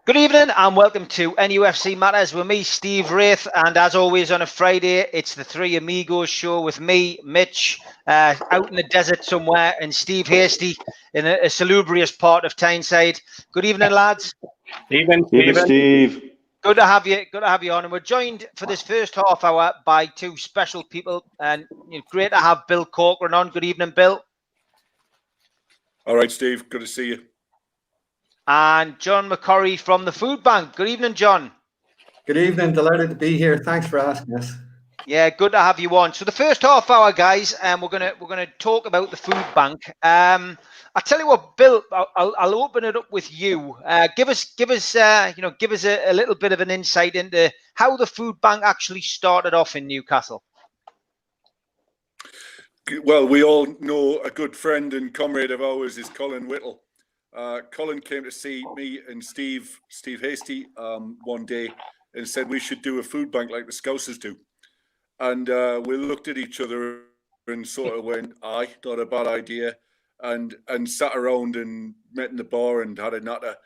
Good evening and welcome to NUFC Matters with me, Steve Wraith, and as always on a Friday, it's the Three Amigos show with me, Mitch, out in the desert somewhere, and Steve Hastie in a salubrious part of Tyneside. Good evening, lads. Evening, Steve. Good to have you. Good to have you on, and we're joined for this first half hour by two special people, and great to have Bill Corcoran on. Good evening, Bill. All right, Steve. Good to see you. And John McCurry from the Food Bank. Good evening, John. Good evening. Delighted to be here. Thanks for asking us. Yeah, good to have you on. So the first half hour, guys, we're gonna talk about the food bank. I tell you what, Bill, I'll open it up with you. Give us a little bit of an insight into how the food bank actually started off in Newcastle. Well, we all know a good friend and comrade of ours is Colin Whittle. Colin came to see me and Steve Hastie one day and said we should do a food bank like the Scousers do. And we looked at each other and sort of went, aye, not a bad idea. And sat around and met in the bar and had a natter.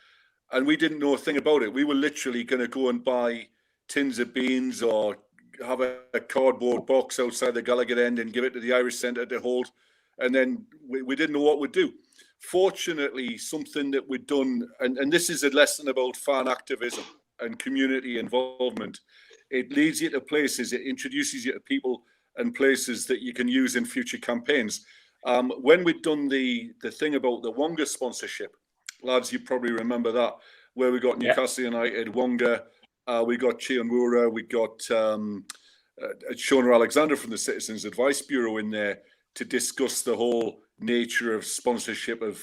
And we didn't know a thing about it. We were literally going to go and buy tins of beans or have a cardboard box outside the Gallagher end and give it to the Irish Centre to hold. And then we didn't know what we'd do. Fortunately, something that we'd done, and this is a lesson about fan activism and community involvement. It leads you to places, it introduces you to people and places that you can use in future campaigns. When we'd done the thing about the Wonga sponsorship, lads, you probably remember that, where we got Newcastle United, Wonga, we got Chianwura, we got Shona Alexander from the Citizens Advice Bureau in there to discuss the whole nature of sponsorship of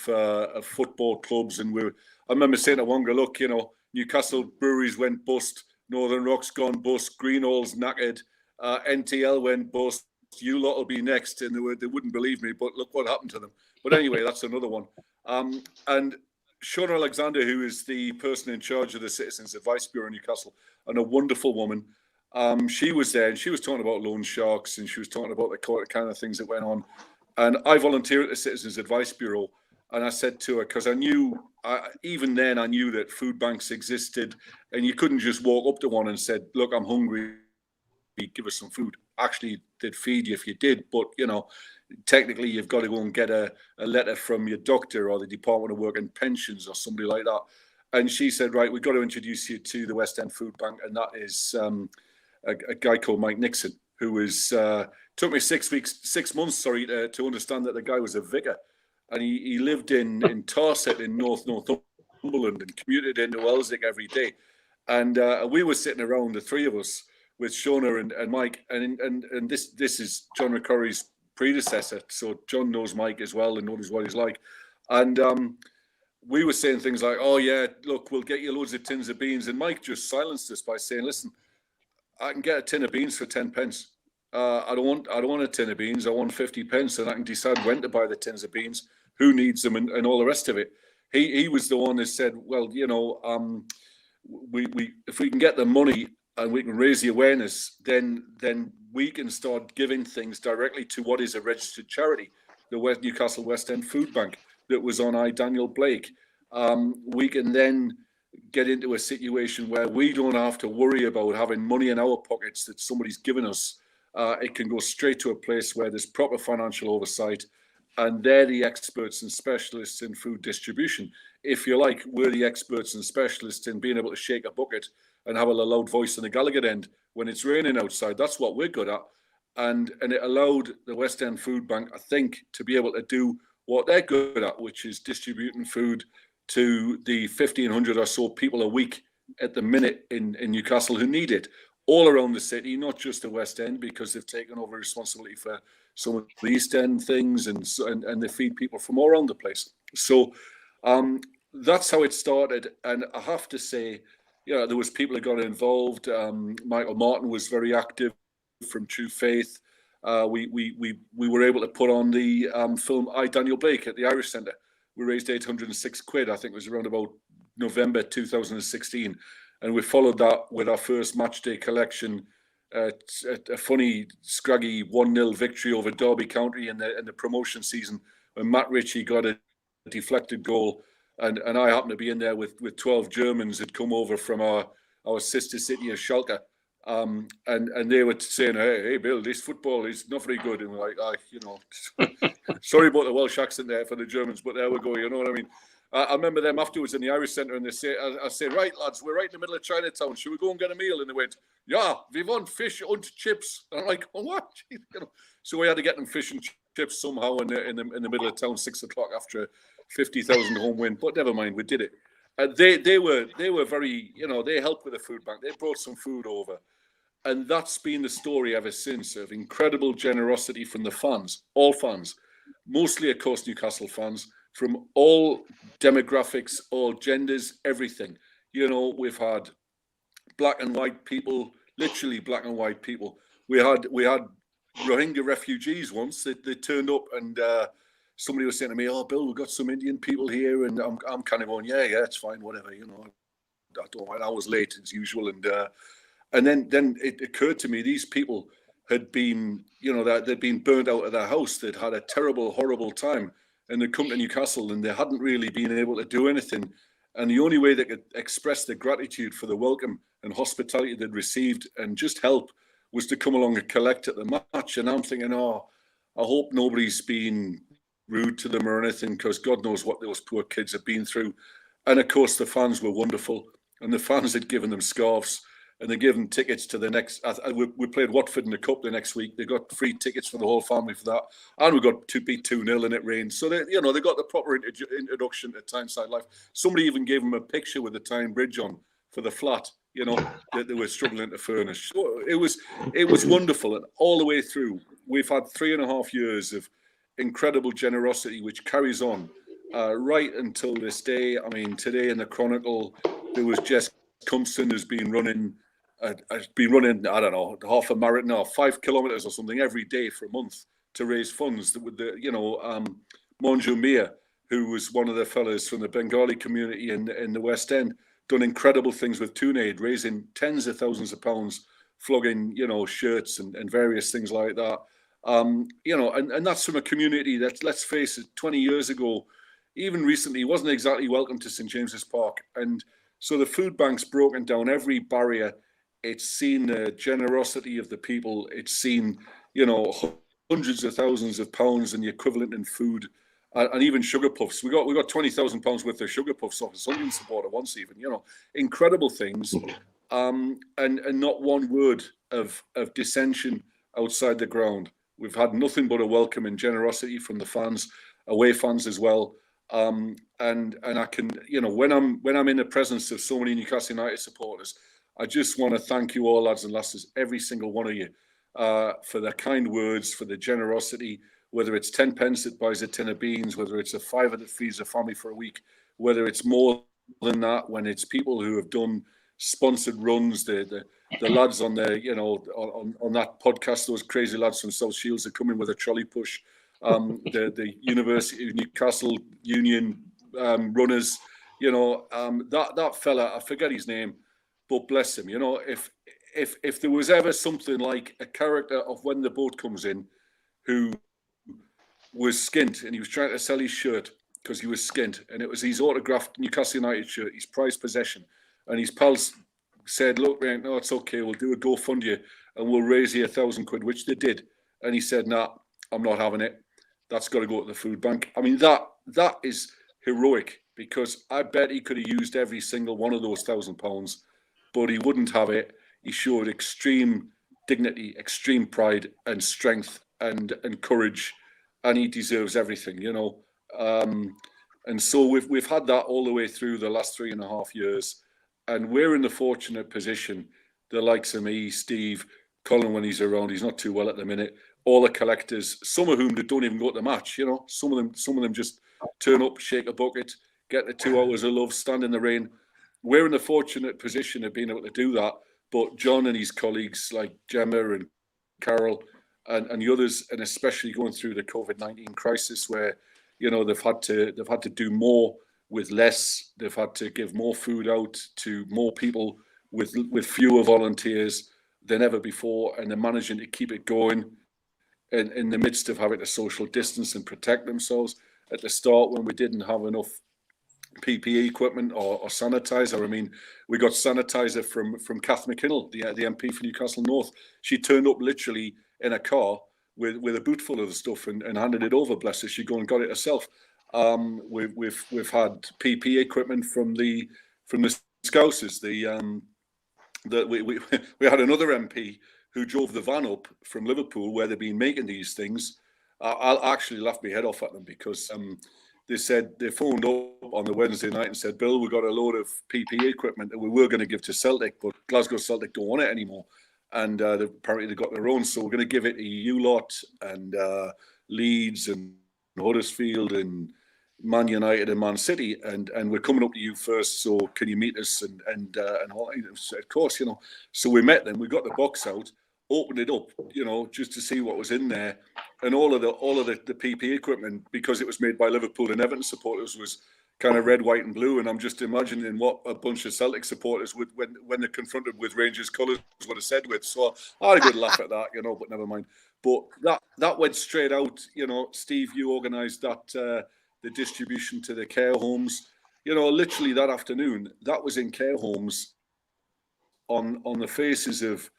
football clubs. And I remember saying to Wonga, look, Newcastle Breweries went bust, Northern Rock's gone bust, Greenall's knackered, NTL went bust, you lot will be next. And they wouldn't believe me, but look what happened to them. But anyway, that's another one. And Shona Alexander, who is the person in charge of the Citizens Advice Bureau in Newcastle, and a wonderful woman, she was there and she was talking about loan sharks and she was talking about the kind of things that went on. And I volunteered at the Citizens Advice Bureau, and I said to her, because I knew, even then I knew that food banks existed, and you couldn't just walk up to one and said, look, I'm hungry, give us some food. Actually, they'd feed you if you did, but, technically you've got to go and get a letter from your doctor or the Department of Work and Pensions or somebody like that. And she said, right, we've got to introduce you to the West End Food Bank, and that is a guy called Mike Nixon, who was... took me 6 months, to understand that the guy was a vicar, and he lived in Tarset in Northumberland and commuted into Welswick every day. And we were sitting around, the three of us, with Shona and Mike, and this is John McCurry's predecessor, so John knows Mike as well and knows what he's like. And we were saying things like, "Oh yeah, look, we'll get you loads of tins of beans," and Mike just silenced us by saying, "Listen, I can get a tin of beans for 10 pence." I don't want a tin of beans. I want 50 pence, and I can decide when to buy the tins of beans, who needs them, and all the rest of it. He was the one that said, well, we if we can get the money and we can raise the awareness, then we can start giving things directly to what is a registered charity, the Newcastle West End Food Bank that was on Daniel Blake. We can then get into a situation where we don't have to worry about having money in our pockets that somebody's given us. It can go straight to a place where there's proper financial oversight, and they're the experts and specialists in food distribution. If you like, we're the experts and specialists in being able to shake a bucket and have a loud voice on the Gallagher end when it's raining outside. That's what we're good at. And it allowed the West End Food Bank, I think, to be able to do what they're good at, which is distributing food to the 1,500 or so people a week at the minute in Newcastle who need it. All around the city, not just the West End, because they've taken over responsibility for some of the East End things, and they feed people from all around the place. So that's how it started. And I have to say, there was people that got involved. Michael Martin was very active from True Faith. We were able to put on the film Daniel Blake at the Irish Centre. We raised 806 quid. I think it was around about November 2016. And we followed that with our first match day collection, a funny, scraggy 1-0 victory over Derby County in the promotion season when Matt Ritchie got a deflected goal and I happened to be in there with 12 Germans that come over from our sister city of Schalke. And they were saying, hey, Bill, this football is not very good. And we're like, sorry about the Welsh accent there for the Germans, but there we go, you know what I mean? I remember them afterwards in the Irish Centre, and I say, right, lads, we're right in the middle of Chinatown. Should we go and get a meal? And they went, yeah, we want fish and chips. And I'm like, oh, what? So we had to get them fish and chips somehow in the middle of town, 6 o'clock after a 50,000 home win. But never mind, we did it. They were very, they helped with the food bank. They brought some food over. And that's been the story ever since, of incredible generosity from the fans, all fans, mostly, of course, Newcastle fans, from all demographics, all genders, everything. We've had black and white people, literally black and white people. We had Rohingya refugees once. They turned up, and somebody was saying to me, "Oh, Bill, we've got some Indian people here," and I'm kind of going, "Yeah, it's fine, whatever." I don't mind. I was late as usual, and then it occurred to me, these people had been, they'd been burned out of their house. They'd had a terrible, horrible time, and they'd come to Newcastle, and they hadn't really been able to do anything. And the only way they could express their gratitude for the welcome and hospitality they'd received and just help was to come along and collect at the match. And I'm thinking, I hope nobody's been rude to them or anything, because God knows what those poor kids have been through. And of course, the fans were wonderful, and the fans had given them scarves, and they gave them tickets to the next. We played Watford in the cup the next week. They got free tickets for the whole family for that, and we got to beat 2-0 and it rained. So they got the proper introduction to Tyneside life. Somebody even gave them a picture with the Tyne Bridge on for the flat, that they were struggling to furnish. So it was wonderful, and all the way through, we've had 3.5 years of incredible generosity, which carries on right until this day. I mean, today in the Chronicle, there was Jess Cumpson who's been running. I've been running, I don't know, half a marathon or 5 kilometers or something every day for a month to raise funds. With Monju Mia, who was one of the fellas from the Bengali community in the West End, done incredible things with TuneAid, raising tens of thousands of pounds, flogging, shirts and various things like that. And that's from a community that, let's face it, 20 years ago, even recently, wasn't exactly welcome to St. James's Park. And so the food bank's broken down every barrier. It's seen the generosity of the people. It's seen, hundreds of thousands of pounds and the equivalent in food, and even sugar puffs. We got £20,000 worth of sugar puffs off a Sunderland supporter once, even. Incredible things, and not one word of dissension outside the ground. We've had nothing but a welcome and generosity from the fans, away fans as well. And I can, when I'm in the presence of so many Newcastle United supporters, I just want to thank you all, lads and lasses, every single one of you, for the kind words, for the generosity, whether it's 10 pence that buys a tin of beans, whether it's a £5 that feeds a family for a week, whether it's more than that, when it's people who have done sponsored runs, the lads on the, on that podcast, those crazy lads from South Shields that come in with a trolley push, the University of Newcastle Union runners, that fella, I forget his name, but bless him, if there was ever something like a character of When the Boat Comes In who was skint and he was trying to sell his shirt because he was skint, and it was his autographed Newcastle United shirt, his prized possession, and his pals said, look, man, no, it's okay, we'll do a GoFundMe and we'll raise you £1,000, which they did. And he said, nah, I'm not having it. That's got to go to the food bank. I mean, that is heroic, because I bet he could have used every single one of those £1,000, but he wouldn't have it. He showed extreme dignity, extreme pride and strength and courage, and he deserves everything, and so we've had that all the way through the last 3.5 years, and we're in the fortunate position, the likes of me, Steve, Colin when he's around, he's not too well at the minute, all the collectors, some of whom that don't even go to the match, some of them just turn up, shake a bucket, get the 2 hours of love, stand in the rain. We're in the fortunate position of being able to do that, but John and his colleagues like Gemma and Carol and the others, and especially going through the COVID-19 crisis, where they've had to do more with less. They've had to give more food out to more people with fewer volunteers than ever before, and they're managing to keep it going in the midst of having to social distance and protect themselves. At the start, when we didn't have enough PPE equipment or sanitizer. I mean, we got sanitizer from Kath McKinnell, the MP for Newcastle North. She turned up literally in a car with a boot full of the stuff and handed it over. Bless her, she go and got it herself. We've had PPE equipment from the Scousers. We had another MP who drove the van up from Liverpool where they've been making these things. I'll actually laugh my head off at them because they said they phoned up on the Wednesday night and said, Bill, we got a load of PPE equipment that we were going to give to Celtic, but Glasgow Celtic don't want it anymore. And apparently they got their own. So we're going to give it to you lot and Leeds and Huddersfield and Man United and Man City. And we're coming up to you first. So can you meet us? And all, of course, you know. So we met them. We got the box out, opened it up, you know, just to see what was in there. And all of the PPE equipment, because it was made by Liverpool and Everton supporters, was kind of red, white, and blue. And I'm just imagining what a bunch of Celtic supporters would, when they're confronted with Rangers colours, would have said with. So I had a good laugh at that, you know. But never mind. But that went straight out. You know, Steve, you organised that the distribution to the care homes. You know, literally that afternoon, that was in care homes on the faces of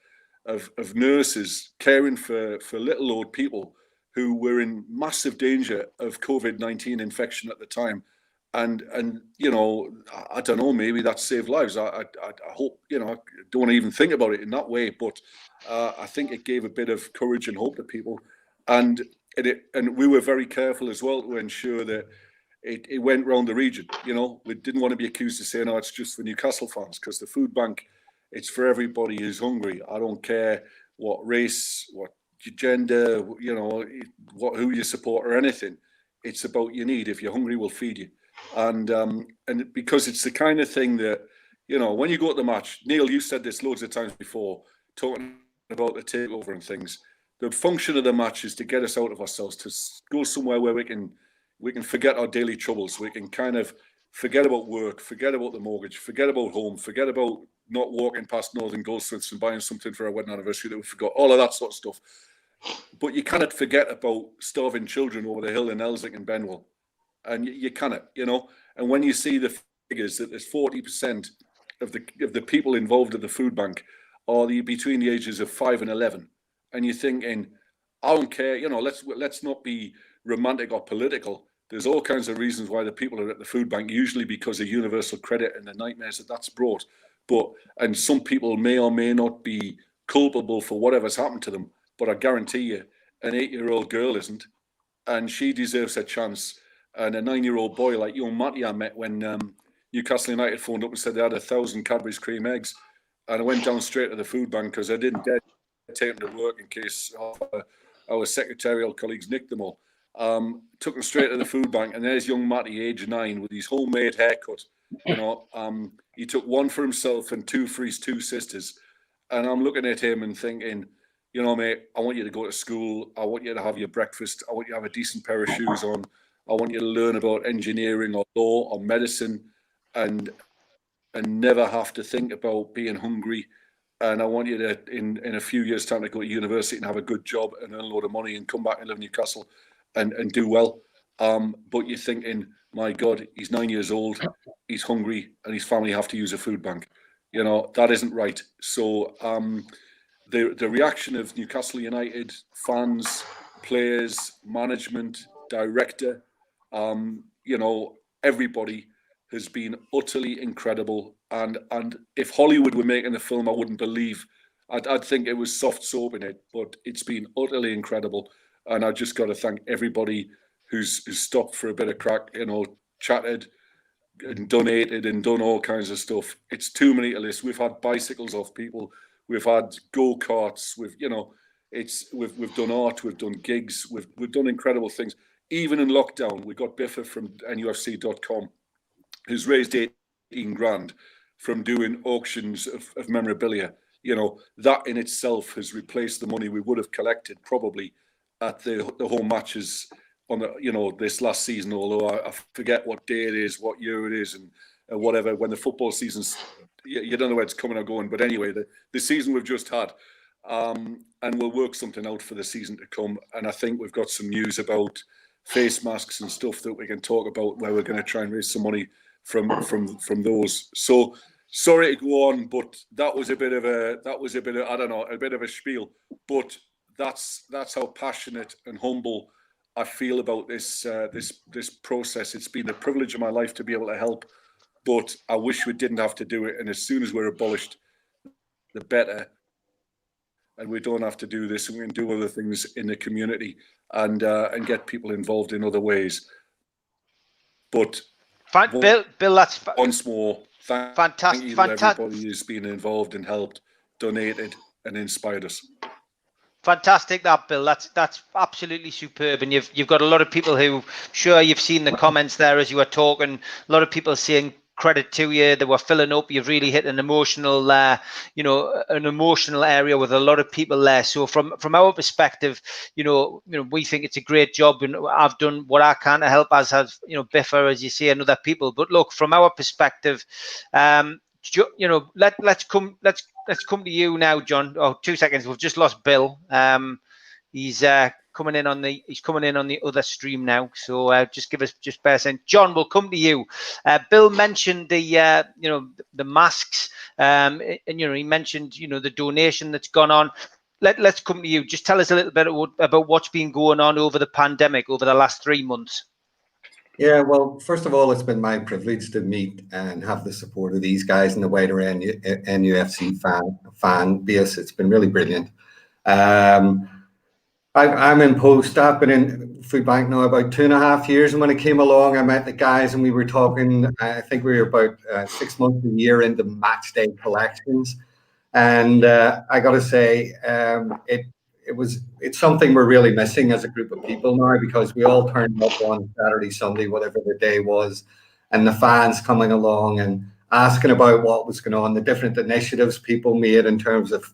nurses caring for little old people who were in massive danger of COVID-19 infection at the time. And you know, I don't know, maybe that saved lives. I hope, you know, I don't want to even think about it in that way, but I think it gave a bit of courage and hope to people. And we were very careful as well to ensure that it went round the region. You know, we didn't want to be accused of saying, oh, it's just for Newcastle fans, because the food bank, it's for everybody who's hungry. I don't care what race, what gender, you know, who you support or anything. It's about your need. If you're hungry, we'll feed you. And because it's the kind of thing that, you know, when you go to the match, Neil, you said this loads of times before, talking about the takeover and things. The function of the match is to get us out of ourselves, to go somewhere where we can forget our daily troubles. We can kind of forget about work, forget about the mortgage, forget about home, forget about not walking past Northern Goldsmiths and buying something for our wedding anniversary that we forgot, all of that sort of stuff. But you cannot forget about starving children over the hill in Elswick and Benwell. And you cannot, you know. And when you see the figures that there's 40% of the people involved at the food bank are between the ages of 5 and 11, and you're thinking, I don't care, you know, let's not be romantic or political. There's all kinds of reasons why the people are at the food bank, usually because of universal credit and the nightmares that's brought. And some people may or may not be culpable for whatever's happened to them, but I guarantee you, an 8-year-old girl isn't, and she deserves a chance. And a 9-year-old boy like young Matty I met when Newcastle United phoned up and said they had 1,000 Cadbury's cream eggs. And I went down straight to the food bank because I didn't dare take them to work in case our secretarial colleagues nicked them all. Took them straight to the food bank, and there's young Matty, age 9, with his homemade haircut. You know, he took one for himself and 2 for his 2 sisters. And I'm looking at him and thinking, you know, mate, I want you to go to school. I want you to have your breakfast. I want you to have a decent pair of shoes on. I want you to learn about engineering or law or medicine and never have to think about being hungry. And I want you to, in a few years' time, to go to university and have a good job and earn a load of money and come back and live in Newcastle and do well. But you're thinking, my God, he's 9 years old, he's hungry, and his family have to use a food bank. You know, that isn't right. So the reaction of Newcastle United fans, players, management, director, you know, everybody has been utterly incredible. And if Hollywood were making the film, I wouldn't believe. I'd think it was soft soap in it, but it's been utterly incredible. And I just got to thank everybody who's stopped for a bit of crack, you know, chatted and donated and done all kinds of stuff. It's too many to list. We've had bicycles off people. We've had go-karts. We've done art. We've done gigs. We've done incredible things. Even in lockdown, we got Biffa from NUFC.com, who's raised 18 grand from doing auctions of memorabilia. You know, that in itself has replaced the money we would have collected probably at the home matches on the, you know, this last season, although I forget what day it is, what year it is, and whatever, when the football season's, you don't know where it's coming or going. But anyway, the season we've just had, and we'll work something out for the season to come. And I think we've got some news about face masks and stuff that we can talk about, where we're going to try and raise some money from those. So sorry to go on, but that was a bit of I don't know, a bit of a spiel. But that's how passionate and humble I feel about this process. It's been a privilege of my life to be able to help, but I wish we didn't have to do it. And as soon as we're abolished, the better. And we don't have to do this, and we can do other things in the community and get people involved in other ways. But Bill, that's once more, thank you to everybody who's been involved and helped, donated, and inspired us. Fantastic, that, Bill. That's absolutely superb, and you've got a lot of people who, sure, you've seen the comments there as you were talking. A lot of people saying credit to you. They were filling up. You've really hit an emotional, an emotional area with a lot of people there. So from our perspective, we think it's a great job, and I've done what I can to help, as has Biffa, as you say, and other people. But look, from our perspective, let's come to you now, John. Oh, 2 seconds. We've just lost Bill. He's coming in on the other stream now. So just bear a second. John, we'll come to you. Bill mentioned the masks, and he mentioned the donation that's gone on. Let's come to you. Just tell us a little bit about what's been going on over the pandemic over the last 3 months. Yeah, well, first of all, it's been my privilege to meet and have the support of these guys and the wider NUFC fan base. It's been really brilliant. I'm in post. I've been in food bank now about 2.5 years, and when it came along, I met the guys and we were talking. I think we were about 6 months a year into match day collections, and I got to say, it's something we're really missing as a group of people now, because we all turned up on Saturday, Sunday, whatever the day was, and the fans coming along and asking about what was going on, the different initiatives people made in terms of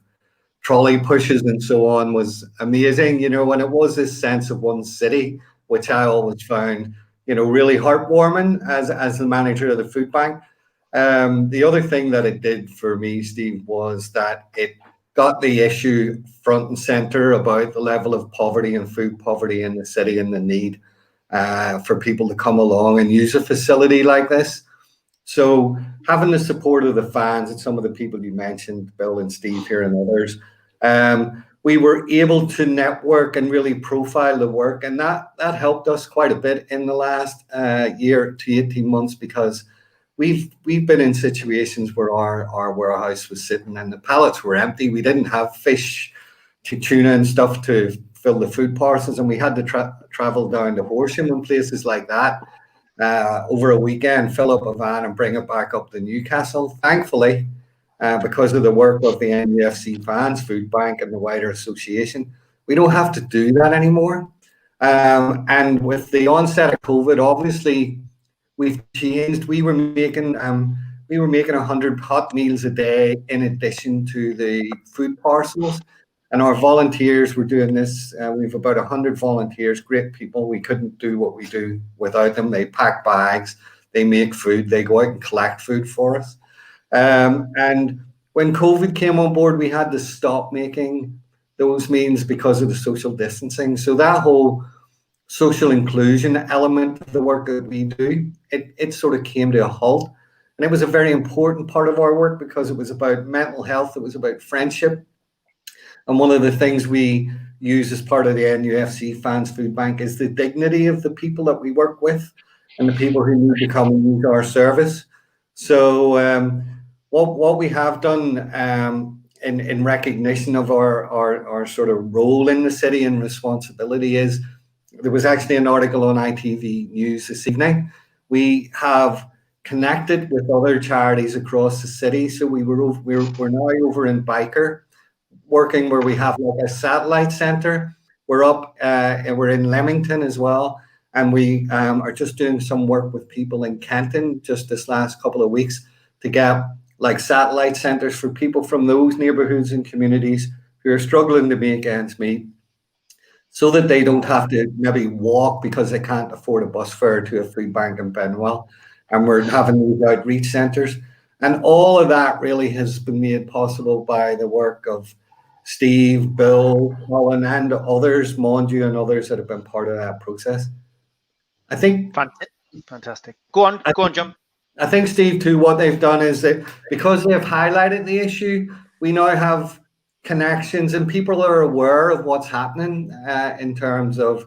trolley pushes and so on was amazing, and it was this sense of one city, which I always found, really heartwarming as the manager of the food bank. The other thing that it did for me, Steve, was that it got the issue front and center about the level of poverty and food poverty in the city and the need for people to come along and use a facility like this. So having the support of the fans and some of the people you mentioned, Bill and Steve here and others, we were able to network and really profile the work, and that helped us quite a bit in the last year to 18 months, because we've been in situations where our warehouse was sitting and the pallets were empty. We didn't have fish, tuna and stuff to fill the food parcels, and we had to travel down to Horsham and places like that over a weekend, fill up a van and bring it back up to Newcastle. Thankfully, because of the work of the NUFC Fans Food Bank and the wider association, we don't have to do that anymore. And with the onset of COVID, obviously, we've changed. We were making 100 hot meals a day in addition to the food parcels, and our volunteers were doing this. We've about 100 volunteers, great people. We couldn't do what we do without them. They pack bags, they make food, they go out and collect food for us. And when COVID came on board, we had to stop making those meals because of the social distancing. So that whole social inclusion element of the work that we do, it sort of came to a halt. And it was a very important part of our work because it was about mental health, it was about friendship. And one of the things we use as part of the NUFC Fans Food Bank is the dignity of the people that we work with and the people who need to come and use our service. So what we have done in recognition of our sort of role in the city and responsibility is, there was actually an article on ITV News this evening. We have connected with other charities across the city. So we're now over in Biker, working where we have like a satellite centre. We're up and we're in Leamington as well. And we are just doing some work with people in Kenton just this last couple of weeks to get like satellite centres for people from those neighbourhoods and communities who are struggling to make ends meet, so that they don't have to maybe walk because they can't afford a bus fare to a food bank in Benwell. And we're having these outreach centres. And all of that really has been made possible by the work of Steve, Bill, Colin, and others, Monju and others that have been part of that process. I think... Fantastic. Go on, John. I think, Steve, too, what they've done is that because they've highlighted the issue, we now have connections and people are aware of what's happening in terms of,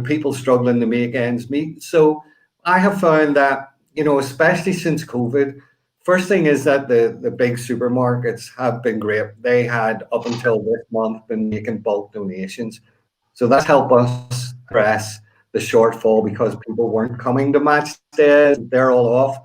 people struggling to make ends meet. So I have found that, especially since COVID, first thing is that the big supermarkets have been great. They had, up until this month, been making bulk donations. So that's helped us address the shortfall because people weren't coming to match days. They're all off.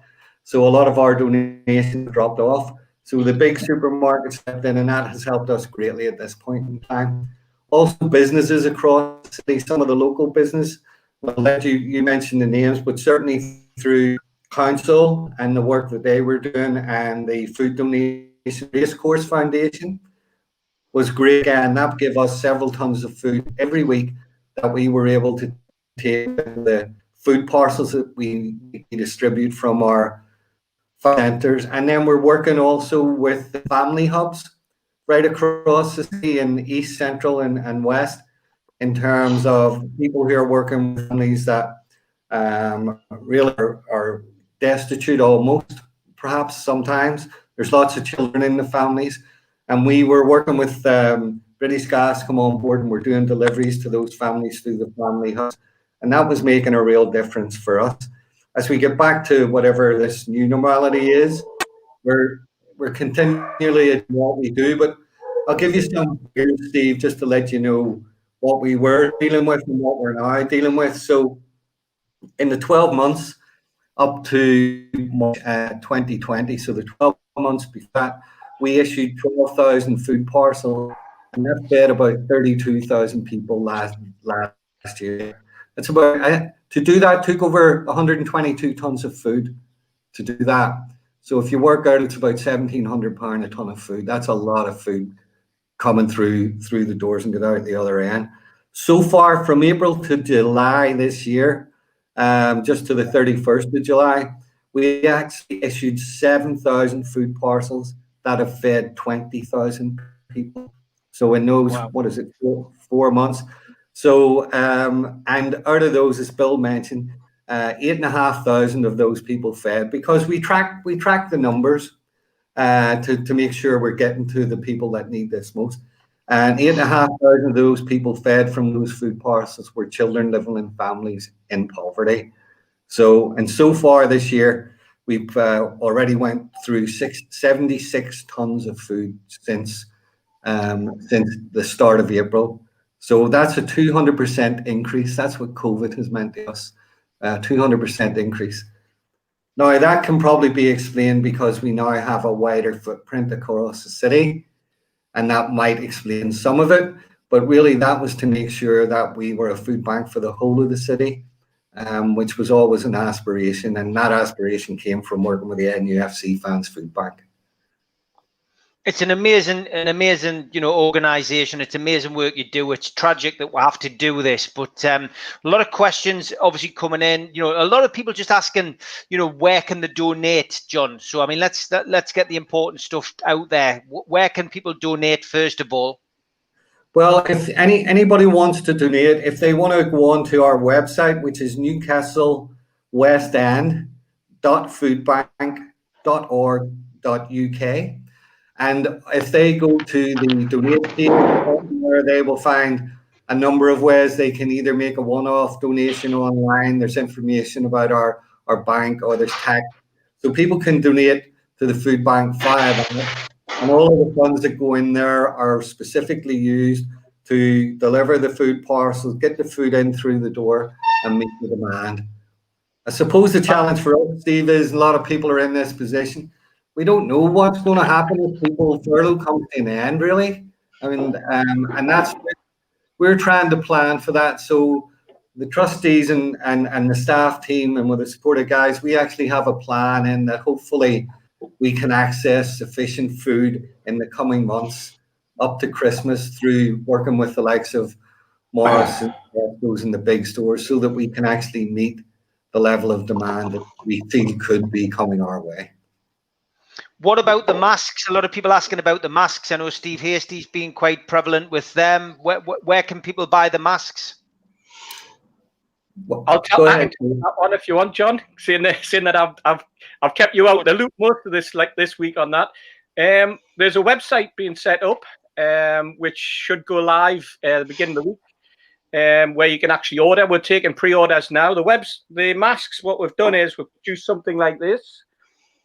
So a lot of our donations dropped off. So the big supermarkets stepped in, and that has helped us greatly at this point in time. Also, businesses across the city, some of the local business, well, you mentioned the names, but certainly through council and the work that they were doing and the Food Donation Racecourse Foundation was great. And that gave us several tons of food every week that we were able to take the food parcels that we distribute from our centres. And then we're working also with the family hubs right across the city in East, Central and West in terms of people who are working with families that really are destitute almost, perhaps sometimes. There's lots of children in the families. And we were working with British Gas come on board, and we're doing deliveries to those families through the family hubs. And that was making a real difference for us. As we get back to whatever this new normality is, we're continually at what we do. But I'll give you some here, Steve, just to let you know what we were dealing with and what we're now dealing with. So in the 12 months up to March 2020, so the 12 months before that, we issued 12,000 food parcels, and that fed about 32,000 people last year. It's about to do that took over 122 tons of food to do that. So if you work out, it's about £1,700 a ton of food. That's a lot of food coming through the doors and get out the other end. So far, from April to July this year, just to the 31st of July, we actually issued 7,000 food parcels that have fed 20,000 people. So in those, wow, what is it, 4 months? So, and out of those, as Bill mentioned, 8,500 of those people fed, because we track the numbers to make sure we're getting to the people that need this most. And 8,500 of those people fed from those food parcels were children living in families in poverty. So, and so far this year, we've already went through 76 tons of food since the start of April. So that's a 200% increase. That's what COVID has meant to us, 200% increase. Now, that can probably be explained because we now have a wider footprint across the city, and that might explain some of it. But really, that was to make sure that we were a food bank for the whole of the city, which was always an aspiration. And that aspiration came from working with the NUFC Fans Food Bank. It's an amazing, organization. It's amazing work you do. It's tragic that we have to do this, but a lot of questions obviously coming in. A lot of people just asking, where can they donate, John? So, I mean, let's get the important stuff out there. Where can people donate, first of all? Well, if anybody wants to donate, if they want to go on to our website, which is newcastlewestend.foodbank.org.uk. And if they go to the donate page, where they will find a number of ways they can either make a one-off donation online. There's information about our bank, or there's tax. So people can donate to the food bank via that. And all of the funds that go in there are specifically used to deliver the food parcels, get the food in through the door, and meet the demand. I suppose the challenge for us, Steve, is a lot of people are in this position. We don't know what's going to happen if people furlough comes to an end, really. I mean, and that's, we're trying to plan for that. So the trustees and the staff team, and with the support of guys, we actually have a plan in that hopefully we can access sufficient food in the coming months up to Christmas through working with the likes of Morris and those in the big stores, so that we can actually meet the level of demand that we think could be coming our way. What about the masks? A lot of people asking about the masks. I know Steve Hastie's been quite prevalent with them. Where can people buy the masks? I'll Go I ahead. can take that one if you want, John. Seeing that I've kept you out of the loop most of this week on that. There's a website being set up, which should go live at the beginning of the week, where you can actually order. We're taking pre-orders now. The masks. What we've done is we've produced something like this.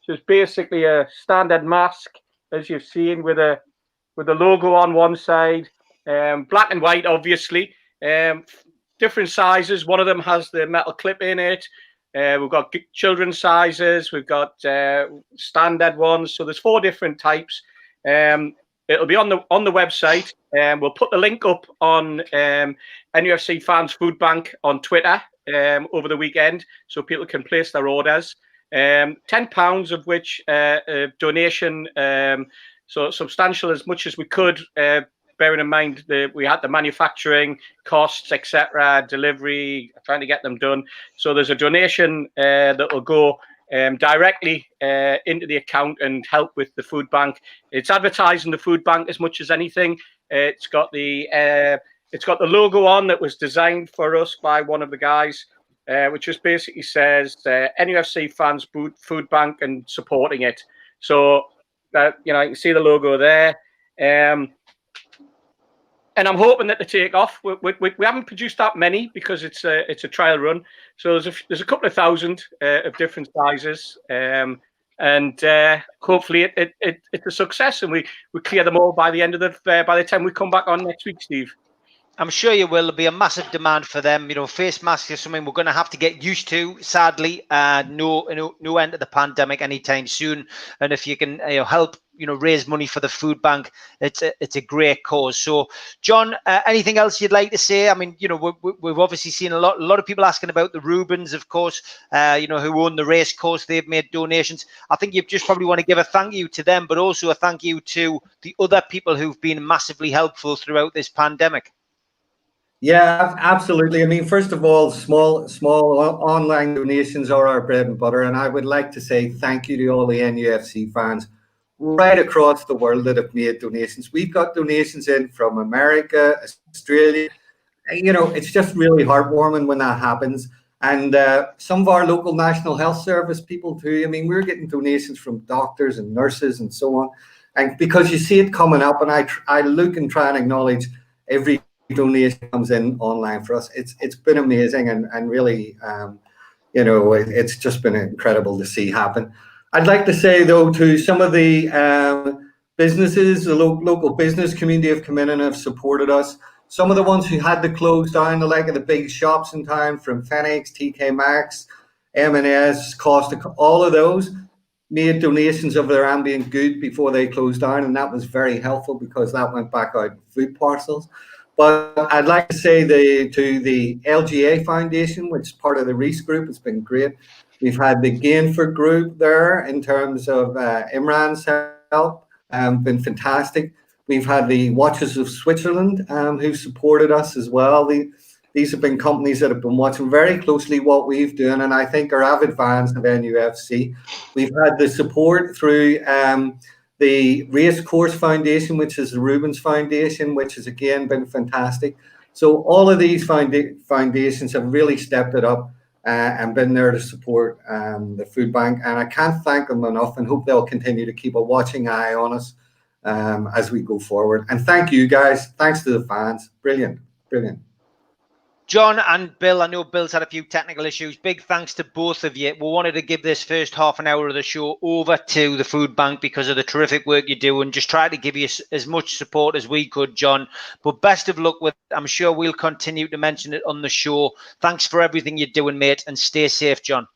So it's basically a standard mask, as you've seen, with a logo on one side, black and white, obviously. Different sizes. One of them has the metal clip in it. We've got children's sizes. We've got standard ones. So there's 4 different types. It'll be on the website. We'll put the link up on NUFC Fans Food Bank on Twitter over the weekend, so people can place their orders. £10 of which donation, so substantial as much as we could. Bearing in mind that we had the manufacturing costs, etc., delivery, trying to get them done. So there's a donation that will go directly into the account and help with the food bank. It's advertising the food bank as much as anything. It's got the logo on that was designed for us by one of the guys, which just basically says NUFC Fans Food Bank and supporting it. So you can see the logo there. And I'm hoping that they take off. We haven't produced that many because it's a trial run. So there's a couple of thousand of different sizes, and hopefully it's a success, and we clear them all by the time we come back on next week, Steve. I'm sure you will. There'll be a massive demand for them. Face masks is something we're going to have to get used to. Sadly, no end to the pandemic anytime soon. And if you can help raise money for the food bank, it's a great cause. So, John, anything else you'd like to say? I mean, we've obviously seen a lot of people asking about the Rubens, of course, who own the race course. They've made donations. I think you just probably want to give a thank you to them, but also a thank you to the other people who've been massively helpful throughout this pandemic. Yeah, absolutely. I mean, first of all, small online donations are our bread and butter, and I would like to say thank you to all the NUFC fans right across the world that have made donations. We've got donations in from America, Australia. It's just really heartwarming when that happens. And some of our local National Health Service people too. I mean, we're getting donations from doctors and nurses and so on. And because you see it coming up, and I look and try and acknowledge every donation comes in online for us. It's been amazing, and really, it's just been incredible to see happen. I'd like to say though, to some of the businesses, the local business community have come in and have supported us. Some of the ones who had to close down, the like of the big shops in town, from Phoenix, TK Maxx, M&S, Costa, all of those made donations of their ambient good before they closed down, and that was very helpful because that went back out in food parcels. But I'd like to say to the LGA Foundation, which is part of the Reese Group, it's been great. We've had the Gainford Group there in terms of Imran's help, been fantastic. We've had the Watches of Switzerland who've supported us as well. These have been companies that have been watching very closely what we've done, and I think are avid fans of NUFC. We've had the support through the Race Course Foundation, which is the Rubens Foundation, which has again been fantastic. So all of these foundations have really stepped it up and been there to support the food bank. And I can't thank them enough, and hope they'll continue to keep a watching eye on us as we go forward. And thank you guys. Thanks to the fans. Brilliant. John and Bill, I know Bill's had a few technical issues. Big thanks to both of you. We wanted to give this first half an hour of the show over to the food bank because of the terrific work you do, and just try to give you as much support as we could, John. But best of luck with it. I'm sure we'll continue to mention it on the show. Thanks for everything you're doing, mate, and stay safe, John.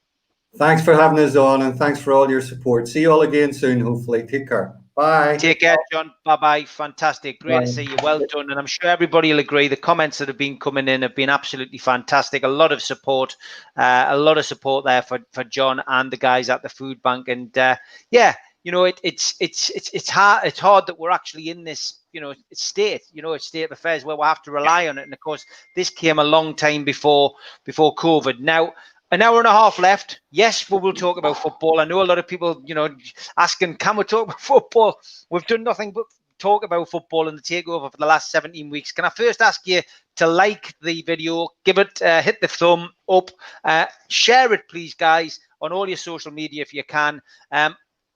Thanks for having us on, and thanks for all your support. See you all again soon, hopefully. Take care. Bye. Take care, John. Bye-bye. Fantastic. Great Bye. to see you. Well done. And I'm sure everybody will agree. The comments that have been coming in have been absolutely fantastic. A lot of support there for John and the guys at the food bank. And it's hard that we're actually in this, state of affairs where we have to rely on it. And of course, this came a long time before COVID. Now, an hour and a half left. Yes, we will talk about football. I know a lot of people, asking, can we talk about football? We've done nothing but talk about football and the takeover for the last 17 weeks. Can I first ask you to like the video, give it, hit the thumb up, share it, please, guys, on all your social media if you can.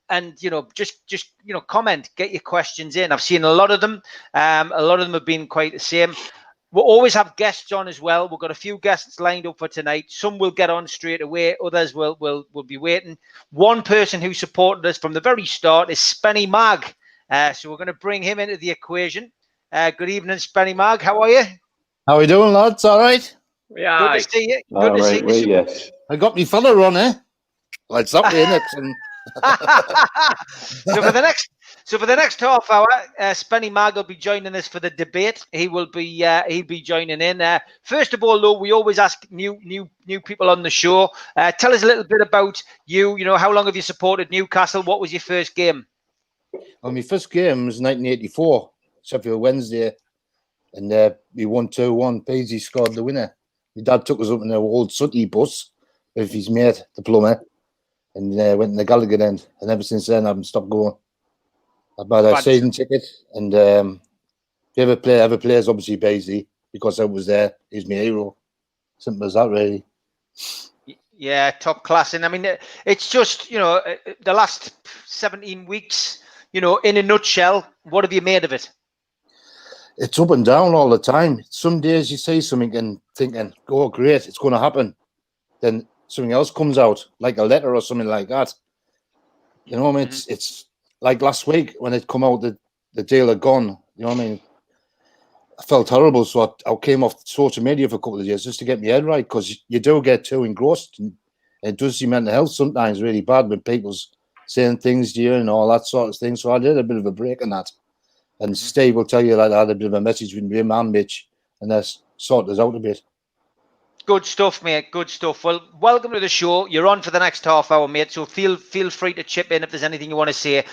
And, you know, just you know, comment, get your questions in. I've seen a lot of them. A lot of them have been quite the same. We'll always have guests on as well. We've got a few guests lined up for tonight. Some will get on straight away. Others will be waiting. One person who supported us from the very start is Spenny Mag. So we're going to bring him into the equation. Good evening, Spenny Mag. How are you? How are we doing, lads? All right? Yeah. Good to see you. Good to see you. Yes. I got me fella on, eh? Like something in it. So for the next half hour, Spenny Mag will be joining us for the debate. He'll be joining in. First of all, though, we always ask new people on the show. Tell us a little bit about you. You know, how long have you supported Newcastle? What was your first game? Well, my first game was 1984, Sheffield Wednesday, and we won 2-1. Paisley scored the winner. My dad took us up in the old Sutty bus with his mate, the plumber, and went in the Gallagher end. And ever since then, I haven't stopped going. I bought a season ticket, and ever plays obviously Paisley because I was there. He's my hero. Simple as that, really. Yeah, top class. And I mean, it's just, you know, the last 17 weeks, you know, in a nutshell, what have you made of it? It's up and down all the time. Some days you say something and thinking, oh, great, it's going to happen. Then something else comes out, like a letter or something like that. You know what I mean? It's like last week when it come out that the deal had gone. You know what I mean? I felt horrible, so I came off social media for a couple of days just to get my head right, because you do get too engrossed, and it does your mental health sometimes really bad when people's saying things to you and all that sort of thing. So I did a bit of a break on that. And Steve will tell you that I had a bit of a message with him and Mitch, and that's sorted us out a bit. Good stuff, mate. Good stuff. Well, welcome to the show. You're on for the next half hour, mate. So feel free to chip in if there's anything you want to say.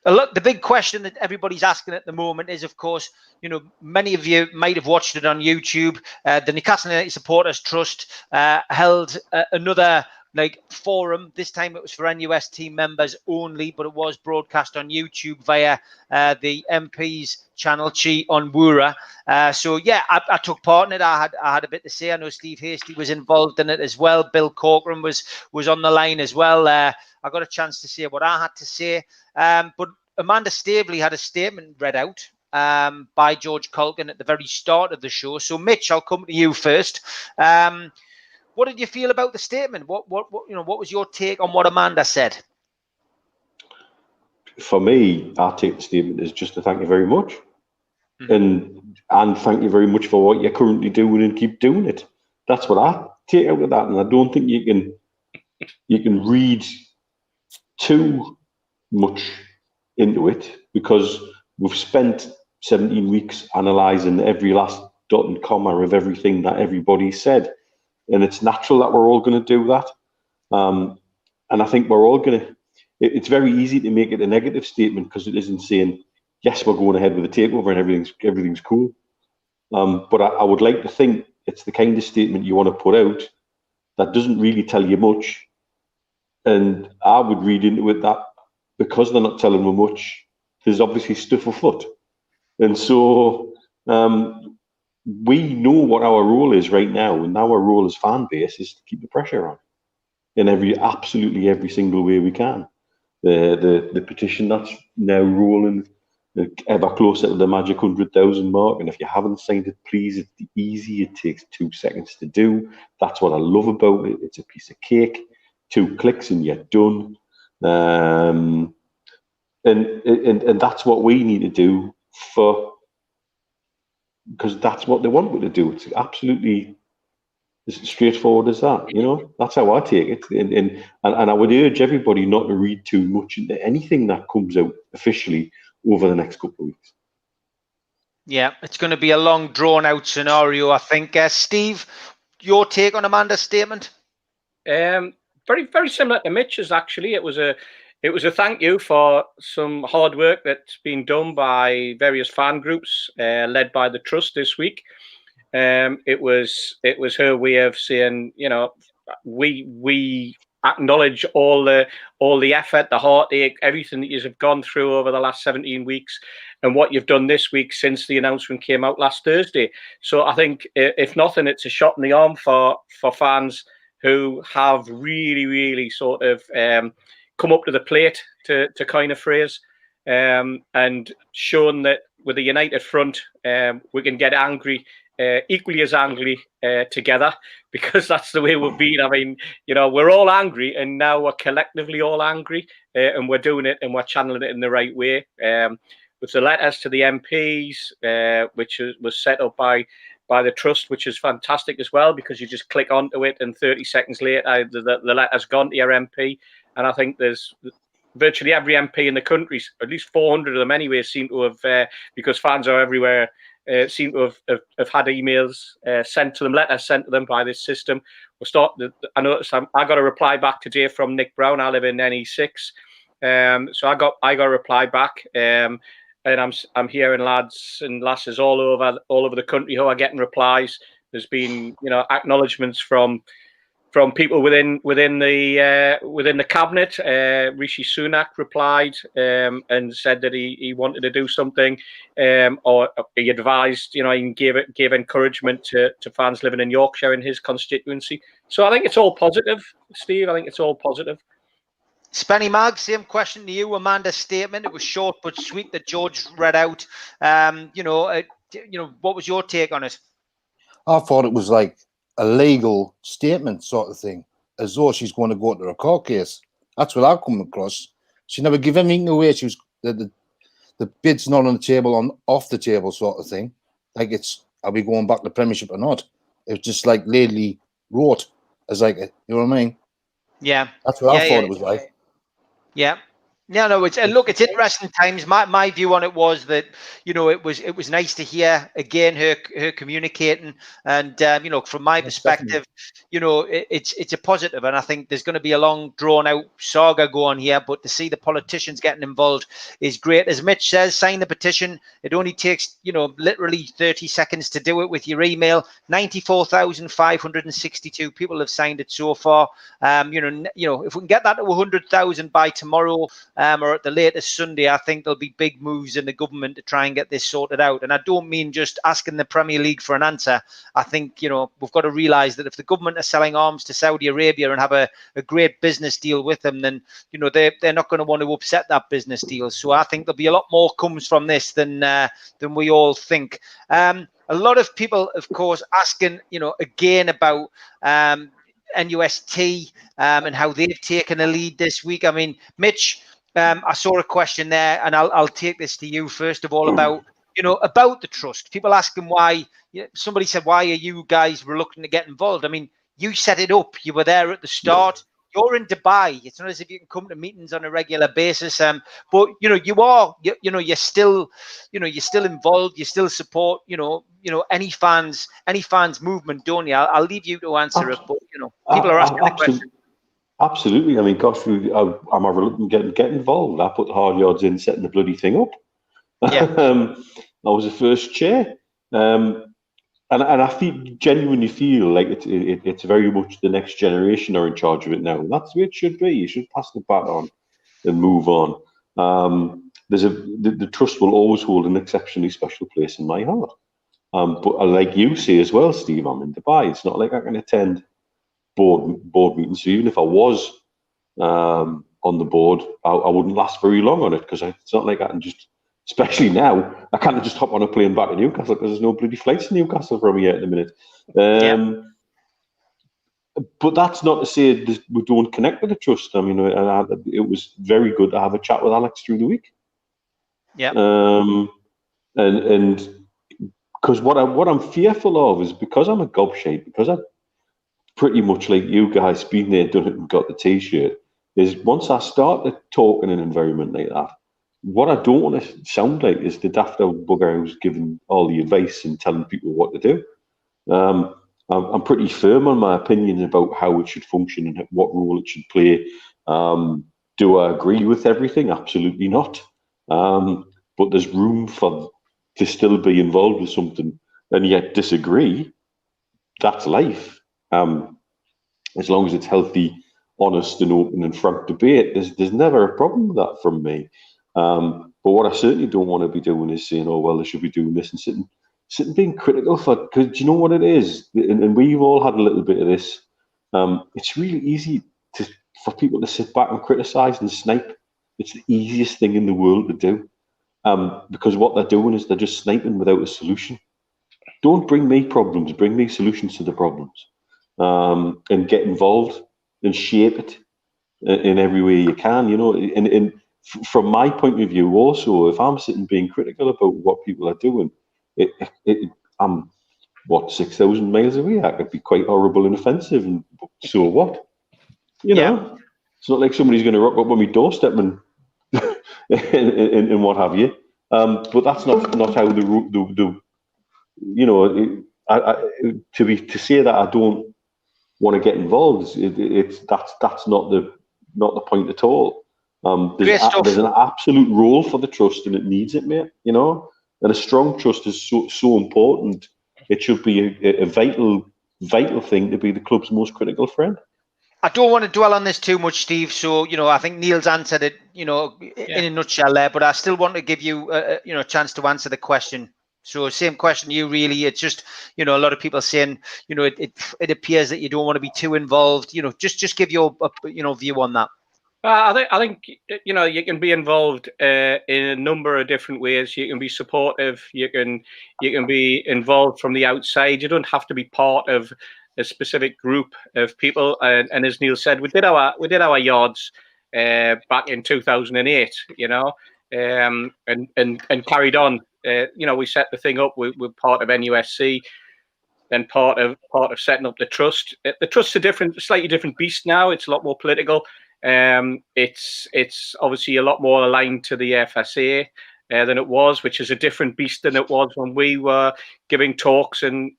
Look, the big question that everybody's asking at the moment is, of course, you know, many of you might have watched it on YouTube. The Newcastle United Supporters Trust held another forum. This time it was for NUFC members only, but it was broadcast on YouTube via the MP's channel, Chi on Wura. So yeah, I took part in it. I had a bit to say. I know Steve Hastie was involved in it as well. Bill Corcoran was on the line as well. I got a chance to say what I had to say. But Amanda Staveley had a statement read out by George Culkin at the very start of the show. So Mitch, I'll come to you first. What did you feel about the statement? What was your take on what Amanda said? For me, I take the statement as just to thank you very much, and thank you very much for what you're currently doing and keep doing it. That's what I take out of that, and I don't think you can read too much into it, because we've spent 17 weeks analysing every last dot and comma of everything that everybody said. And it's natural that we're all going to do that. And I think we're all going to, it's very easy to make it a negative statement because it isn't saying, yes, we're going ahead with the takeover and everything's cool. But I would like to think it's the kind of statement you want to put out that doesn't really tell you much. And I would read into it that because they're not telling me much, there's obviously stuff afoot. And so, we know what our role is right now, and our role as fan base is to keep the pressure on in absolutely every single way we can. The petition that's now rolling ever closer to the magic 100,000 mark, and if you haven't signed it, please, it's easy. It takes 2 seconds to do. That's what I love about it. It's a piece of cake. 2 clicks and you're done. And that's what we need to do because that's what they want me to do. It's absolutely as straightforward as that, you know. That's how I take it, and I would urge everybody not to read too much into anything that comes out officially over the next couple of weeks. Yeah, it's going to be a long, drawn-out scenario, I think. Steve, your take on Amanda's statement? Very, very similar to Mitch's. Actually, it was a thank you for some hard work that's been done by various fan groups led by the Trust this week. It was her way of saying, you know, we acknowledge all the effort, the heartache, everything that you have gone through over the last 17 weeks, and what you've done this week since the announcement came out last Thursday. So I think, if nothing, it's a shot in the arm for fans who have really, really sort of come up to the plate, to coin a phrase, and shown that with a united front, we can get angry, equally as angry together, because that's the way we've been. I mean, we're all angry, and now we're collectively all angry, and we're doing it, and we're channeling it in the right way. With the letters to the MPs, which was set up by the trust, which is fantastic as well, because you just click onto it, and 30 seconds later, the letter's gone to your MP. And I think there's virtually every MP in the country, at least 400 of them anyway, seem to have, because fans are everywhere, seem to have had emails sent to them, letters sent to them by this system. I noticed I got a reply back today from Nick Brown. I live in NE6, so I got a reply back, and I'm hearing lads and lasses all over the country who are getting replies. There's been acknowledgements from people within the cabinet. Rishi Sunak replied and said that he wanted to do something, or he advised, he gave encouragement to fans living in Yorkshire in his constituency. So I think it's all positive, Steve. I think it's all positive. Spenny Mag, same question to you. Amanda's statement, it was short but sweet that George read out. What was your take on it? I thought it was like a legal statement sort of thing, as though she's going to go to a court case. That's what I come across. She never gave anything away. She was the bid's not on the table, off the table sort of thing. Like, are we going back to Premiership or not? It was just like lately wrote as like, you know what I mean? Yeah, that's what I thought it was like. Yeah. No, it's interesting times. My view on it was that, it was nice to hear again her communicating, and from my perspective, it's a positive, and I think there's going to be a long drawn out saga going here, but to see the politicians getting involved is great. As Mitch says, sign the petition. It only takes literally 30 seconds to do it with your email. 94,562 people have signed it so far. If we can get that to 100,000 by tomorrow, or at the latest Sunday, I think there'll be big moves in the government to try and get this sorted out. And I don't mean just asking the Premier League for an answer. I think, we've got to realise that if the government are selling arms to Saudi Arabia and have a great business deal with them, then, they're not going to want to upset that business deal. So I think there'll be a lot more comes from this than we all think. A lot of people, of course, asking, again about NUFC and how they've taken a lead this week. I mean, Mitch, I saw a question there, and I'll take this to you first of all about the trust. People asking why. Somebody said, "Why are you guys reluctant to get involved?" I mean, you set it up. You were there at the start. You're in Dubai. It's not as if you can come to meetings on a regular basis. But you are. You're still involved. You still support. Any fans movement, don't you? I'll leave you to answer it. But people are asking the question. Absolutely. I mean, gosh, am I reluctant get involved? I put the hard yards in setting the bloody thing up. Yeah. I was the first chair. And I genuinely feel like it's very much the next generation are in charge of it now. And that's the way it should be. You should pass the baton and move on. The trust will always hold an exceptionally special place in my heart. But like you say as well, Steve, I'm in Dubai. It's not like I can attend board meetings. So even if I was on the board, I wouldn't last very long on it, because it's not like I can just, especially now, I can't just hop on a plane back to Newcastle because there's no bloody flights to Newcastle from here at the minute. But that's not to say we don't connect with the trust. I mean, it was very good to have a chat with Alex through the week. Yeah. And because what I'm fearful of is, because I'm a gobshite, because I've pretty much like you guys been there, done it, and got the T-shirt, is once I start talking in an environment like that, what I don't want to sound like is the daft old bugger who's giving all the advice and telling people what to do. I'm pretty firm on my opinions about how it should function and what role it should play. Do I agree with everything? Absolutely not. But there's room to still be involved with something and yet disagree. That's life. As long as it's healthy honest and open and frank debate. There's never a problem with that from me. But what I certainly don't want to be doing is saying, oh, well, they should be doing this, and sitting being critical for, because you know what it is? And we've all had a little bit of this. It's really easy for people to sit back and criticise and snipe. It's the easiest thing in the world to do. Because what they're doing is they're just sniping without a solution. Don't bring me problems, bring me solutions to the problems. And get involved and shape it in every way you can, you know. And from my point of view also, if I'm sitting being critical about what people are doing, I'm, 6,000 miles away. I could be quite horrible and offensive, and so what? You know, it's not like somebody's going to rock up on my doorstep and and what have you. But that's not how the you know, to say that I don't want to get involved, that's not the point at all. There's an absolute role for the trust, and it needs it, mate. You know, and a strong trust is so important. It should be a vital thing to be the club's most critical friend. I don't want to dwell on this too much, Steve. So, you know, I think Neil's answered it, you know, in a nutshell there. But I still want to give you, a chance to answer the question. So, same question to you, really. It's just, you know, a lot of people saying, you know, it appears that you don't want to be too involved. You know, just give your, view on that. I think you know, you can be involved in a number of different ways. You can be supportive. You can be involved from the outside. You don't have to be part of a specific group of people. And as Neil said, we did our yards back in 2008. You know, and carried on. You know, we set the thing up. We're part of NUFC. And part of setting up the trust. The trust's a slightly different beast now. It's a lot more political. It's obviously a lot more aligned to the FSA than it was, which is a different beast than it was when we were giving talks in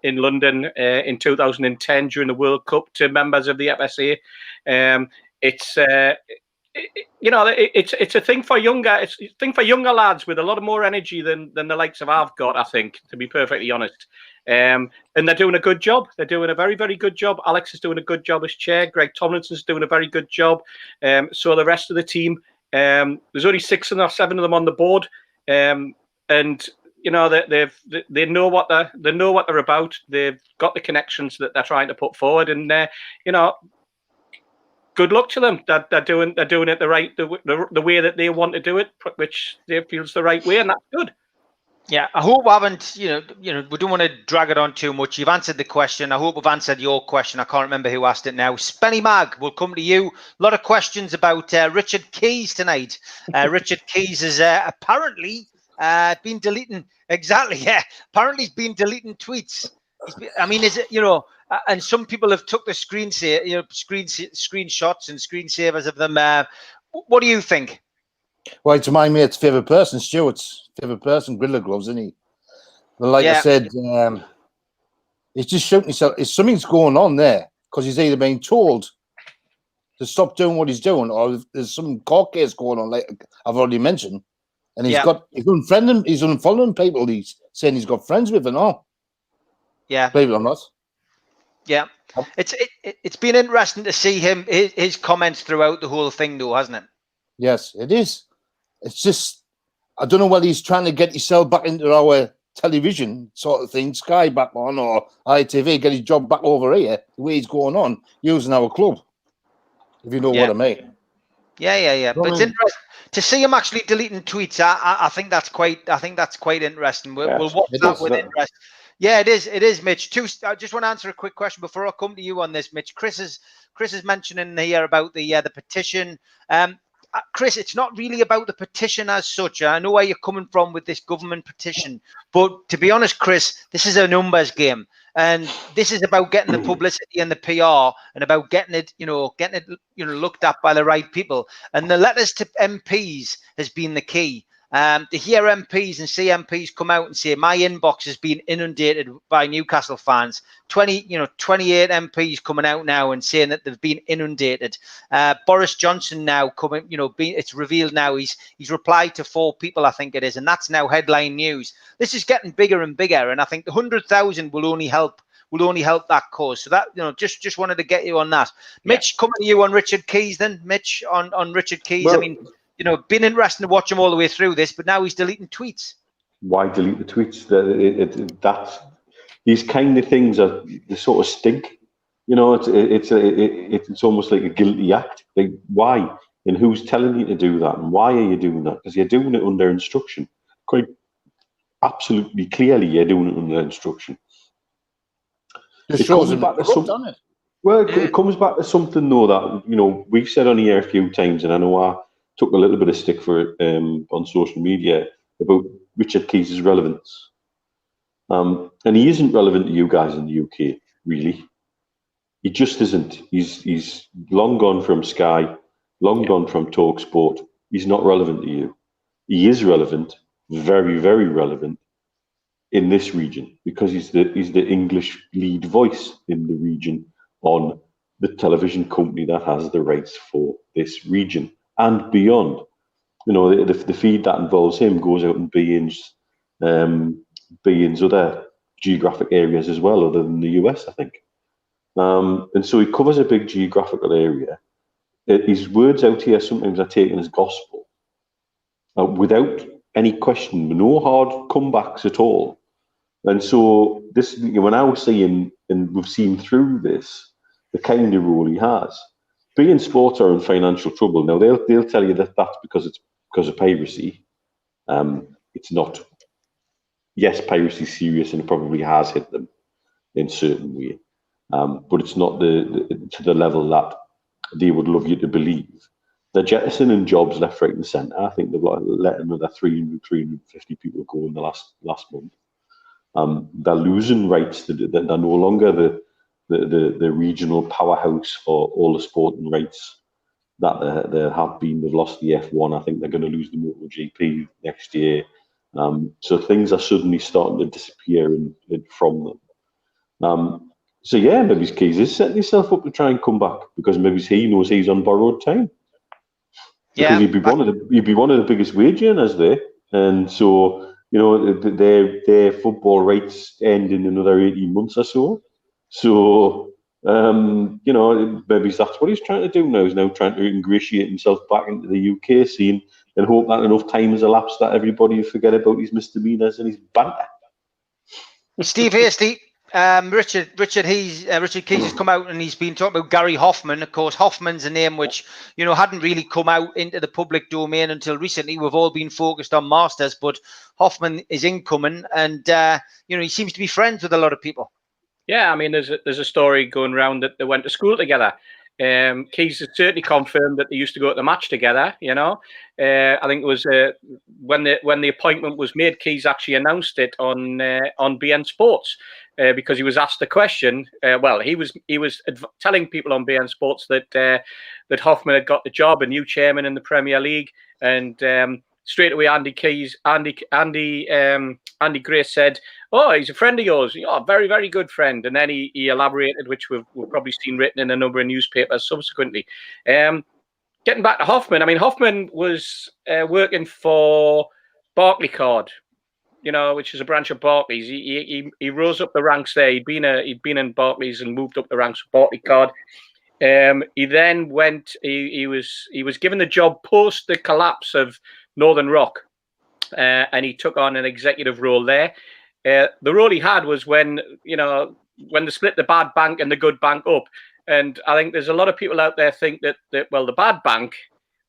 London in 2010 during the World Cup to members of the FSA. It's a thing for younger lads with a lot of more energy than the likes of I've got, I think, to be perfectly honest. And they're doing a good job. They're doing a very, very good job. Alex is doing a good job as chair. Greg Tomlinson's doing a very good job. So the rest of the team, there's only 6 or 7 of them on the board, and you know they know what they're about. They've got the connections that they're trying to put forward, and you know, good luck to them. They're doing it the way that they want to do it, which they feels the right way, and that's good. Yeah, I hope we haven't, we don't want to drag it on too much. You've answered the question. I hope we've answered your question. I can't remember who asked it now. Spenny Mag, we'll come to you. A lot of questions about Richard Keys tonight. Richard Keys has apparently been deleting. Exactly, yeah. Apparently he's been deleting tweets. Is it, and some people have took the screenshots and screensavers of them. What do you think? Well, it's my mate's favourite person, Stuart's favourite person, Griller Gloves, isn't he? But like I said, he's just shooting himself. Something's going on there, because he's either being told to stop doing what he's doing, or there's some court case going on, like I've already mentioned. And he's unfollowing people he's saying he's got friends with and all. Yeah. Believe it or not. Yeah. It's been interesting to see his comments throughout the whole thing, though, hasn't it? Yes, it is. It's just, I don't know whether he's trying to get himself back into our television sort of thing, Sky back on, or ITV, get his job back over here, the way he's going on, using our club, if you know what I mean. Yeah. But it's interesting to see him actually deleting tweets. I think that's quite interesting. We'll watch that with interest. Yeah, it is, Mitch. I just want to answer a quick question before I come to you on this, Mitch. Chris is mentioning here about the petition. Chris, it's not really about the petition as such. I know where you're coming from with this government petition, but to be honest, Chris, this is a numbers game, and this is about getting the publicity and the PR, and about getting it looked at by the right people. And the letters to MPs has been the key. To hear MPs and see MPs come out and say my inbox has been inundated by Newcastle fans. 28 MPs coming out now and saying that they've been inundated. Boris Johnson now coming, it's revealed now he's replied to 4 people, I think it is, and that's now headline news. This is getting bigger and bigger, and I think the 100,000 will only help will only help that cause. So that, just wanted to get you on that. Mitch, coming to you on Richard Keys then. Mitch, on Richard Keys. Well, I mean, been interesting to watch him all the way through this, but now he's deleting tweets. Why delete the tweets? These kind of things they sort of stink. It's almost like a guilty act. Like, why? And who's telling you to do that? And why are you doing that? Because you're doing it under instruction. Quite absolutely clearly, you're doing it under instruction. It shows him back to something. Well, it comes back to something though that we've said on here a few times, and I know I took a little bit of stick for it on social media about Richard Keys' relevance. And he isn't relevant to you guys in the UK, really. He just isn't. He's long gone from Sky, long gone from TalkSport. He's not relevant to you. He is relevant, very, very relevant in this region, because he's the English lead voice in the region on the television company that has the rights for this region and beyond. The feed that involves him goes out in Bean's other geographic areas as well, other than the US, I think. And so he covers a big geographical area. His words out here sometimes are taken as gospel, without any question, no hard comebacks at all. And so this, when I was seeing, and we've seen through this, the kind of role he has. Being Sports are in financial trouble now. They'll tell you that that's because of piracy. It's not. Yes, piracy is serious and it probably has hit them in certain way, but it's not to the level that they would love you to believe. They're jettisoning jobs left, right, and centre. I think they've let another 350 people go in the last month. They're losing rights. They're no longer the regional powerhouse for all the sporting rights that they have been. They've lost the F1. I think they're going to lose the MotoGP next year. So things are suddenly starting to disappear from them. So yeah, maybe Keys is setting himself up to try and come back, because maybe he knows he's on borrowed time. Because he'd be one of the biggest wage earners there, and so their football rights end in another 18 months or so. So maybe that's what he's trying to do now. He's now trying to ingratiate himself back into the UK scene and hope that enough time has elapsed that everybody will forget about his misdemeanors and his banter. Steve Hastie, Richard Keys has come out and he's been talking about Gary Hoffman. Of course, Hoffman's a name which hadn't really come out into the public domain until recently. We've all been focused on Masters, but Hoffman is incoming, and he seems to be friends with a lot of people. Yeah, I mean, there's a story going around that they went to school together. Keys has certainly confirmed that they used to go to the match together. I think it was when the appointment was made, Keys actually announced it on BN Sports because he was asked the question. He was telling people on BN Sports that Hoffman had got the job, a new chairman in the Premier League, and straight away Andy Grace said, "Oh, he's a friend of yours. A very, very good friend." And then he elaborated, which we've probably seen written in a number of newspapers subsequently. Getting back to Hoffman, I mean, Hoffman was working for Barclaycard, which is a branch of Barclays. He rose up the ranks there. He'd been in Barclays and moved up the ranks of Barclaycard. He then went. He was given the job post the collapse of Northern Rock, and he took on an executive role there. The role he had was when they split the bad bank and the good bank up. And I think there's a lot of people out there think that the bad bank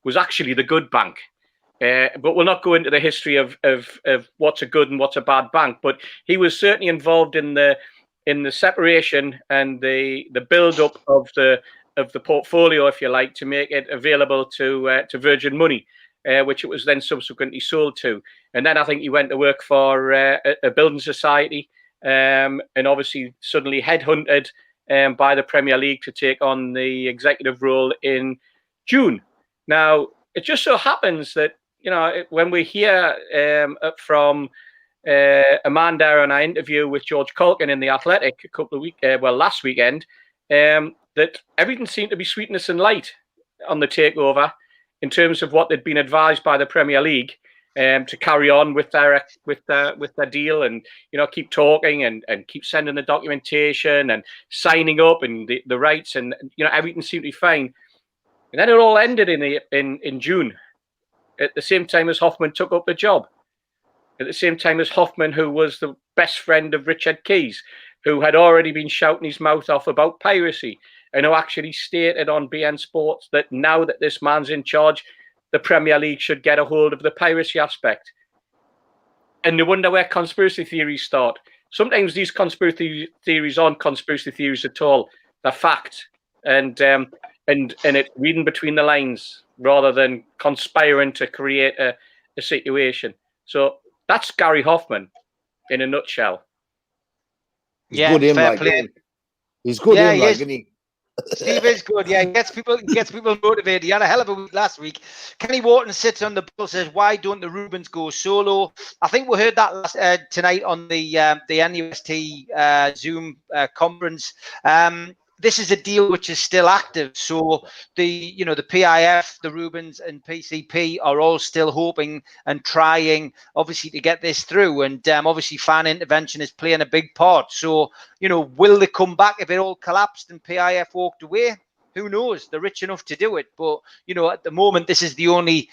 was actually the good bank. But we'll not go into the history of what's a good and what's a bad bank. But he was certainly involved in the separation and the build up of the portfolio, if you like, to make it available to Virgin Money, which it was then subsequently sold to. And then I think he went to work for a building society, and obviously suddenly headhunted by the Premier League to take on the executive role in June. Now, it just so happens that, when we hear from Amanda on our interview with George Culkin in The Athletic last weekend, that everything seemed to be sweetness and light on the takeover in terms of what they'd been advised by the Premier League. to carry on with their deal, and keep talking and keep sending the documentation and signing up and the rights, and everything seemed to be fine. And then it all ended in June, at the same time as Hoffman took up the job. At the same time as Hoffman, who was the best friend of Richard Keys, who had already been shouting his mouth off about piracy, and who actually stated on BN Sports that now that this man's in charge, the Premier League should get a hold of the piracy aspect. And no wonder where conspiracy theories start. Sometimes these conspiracy theories aren't conspiracy theories at all. They're fact. And it's reading between the lines rather than conspiring to create a situation. So that's Gary Hoffman in a nutshell. He's good in, fair like, play. He's good Yeah, in, he like, is. isn't he? Steve is good. Yeah, he gets people motivated. He had a hell of a week last week. Kenny Wharton sits on the bill, says, "Why don't the Rubens go solo?" I think we heard that tonight on the NUFC Zoom conference. This is a deal which is still active, so the PIF, the Rubens, and PCP are all still hoping and trying, obviously, to get this through. And obviously, fan intervention is playing a big part. So, will they come back if it all collapsed and PIF walked away? Who knows? They're rich enough to do it, but at the moment, this is the only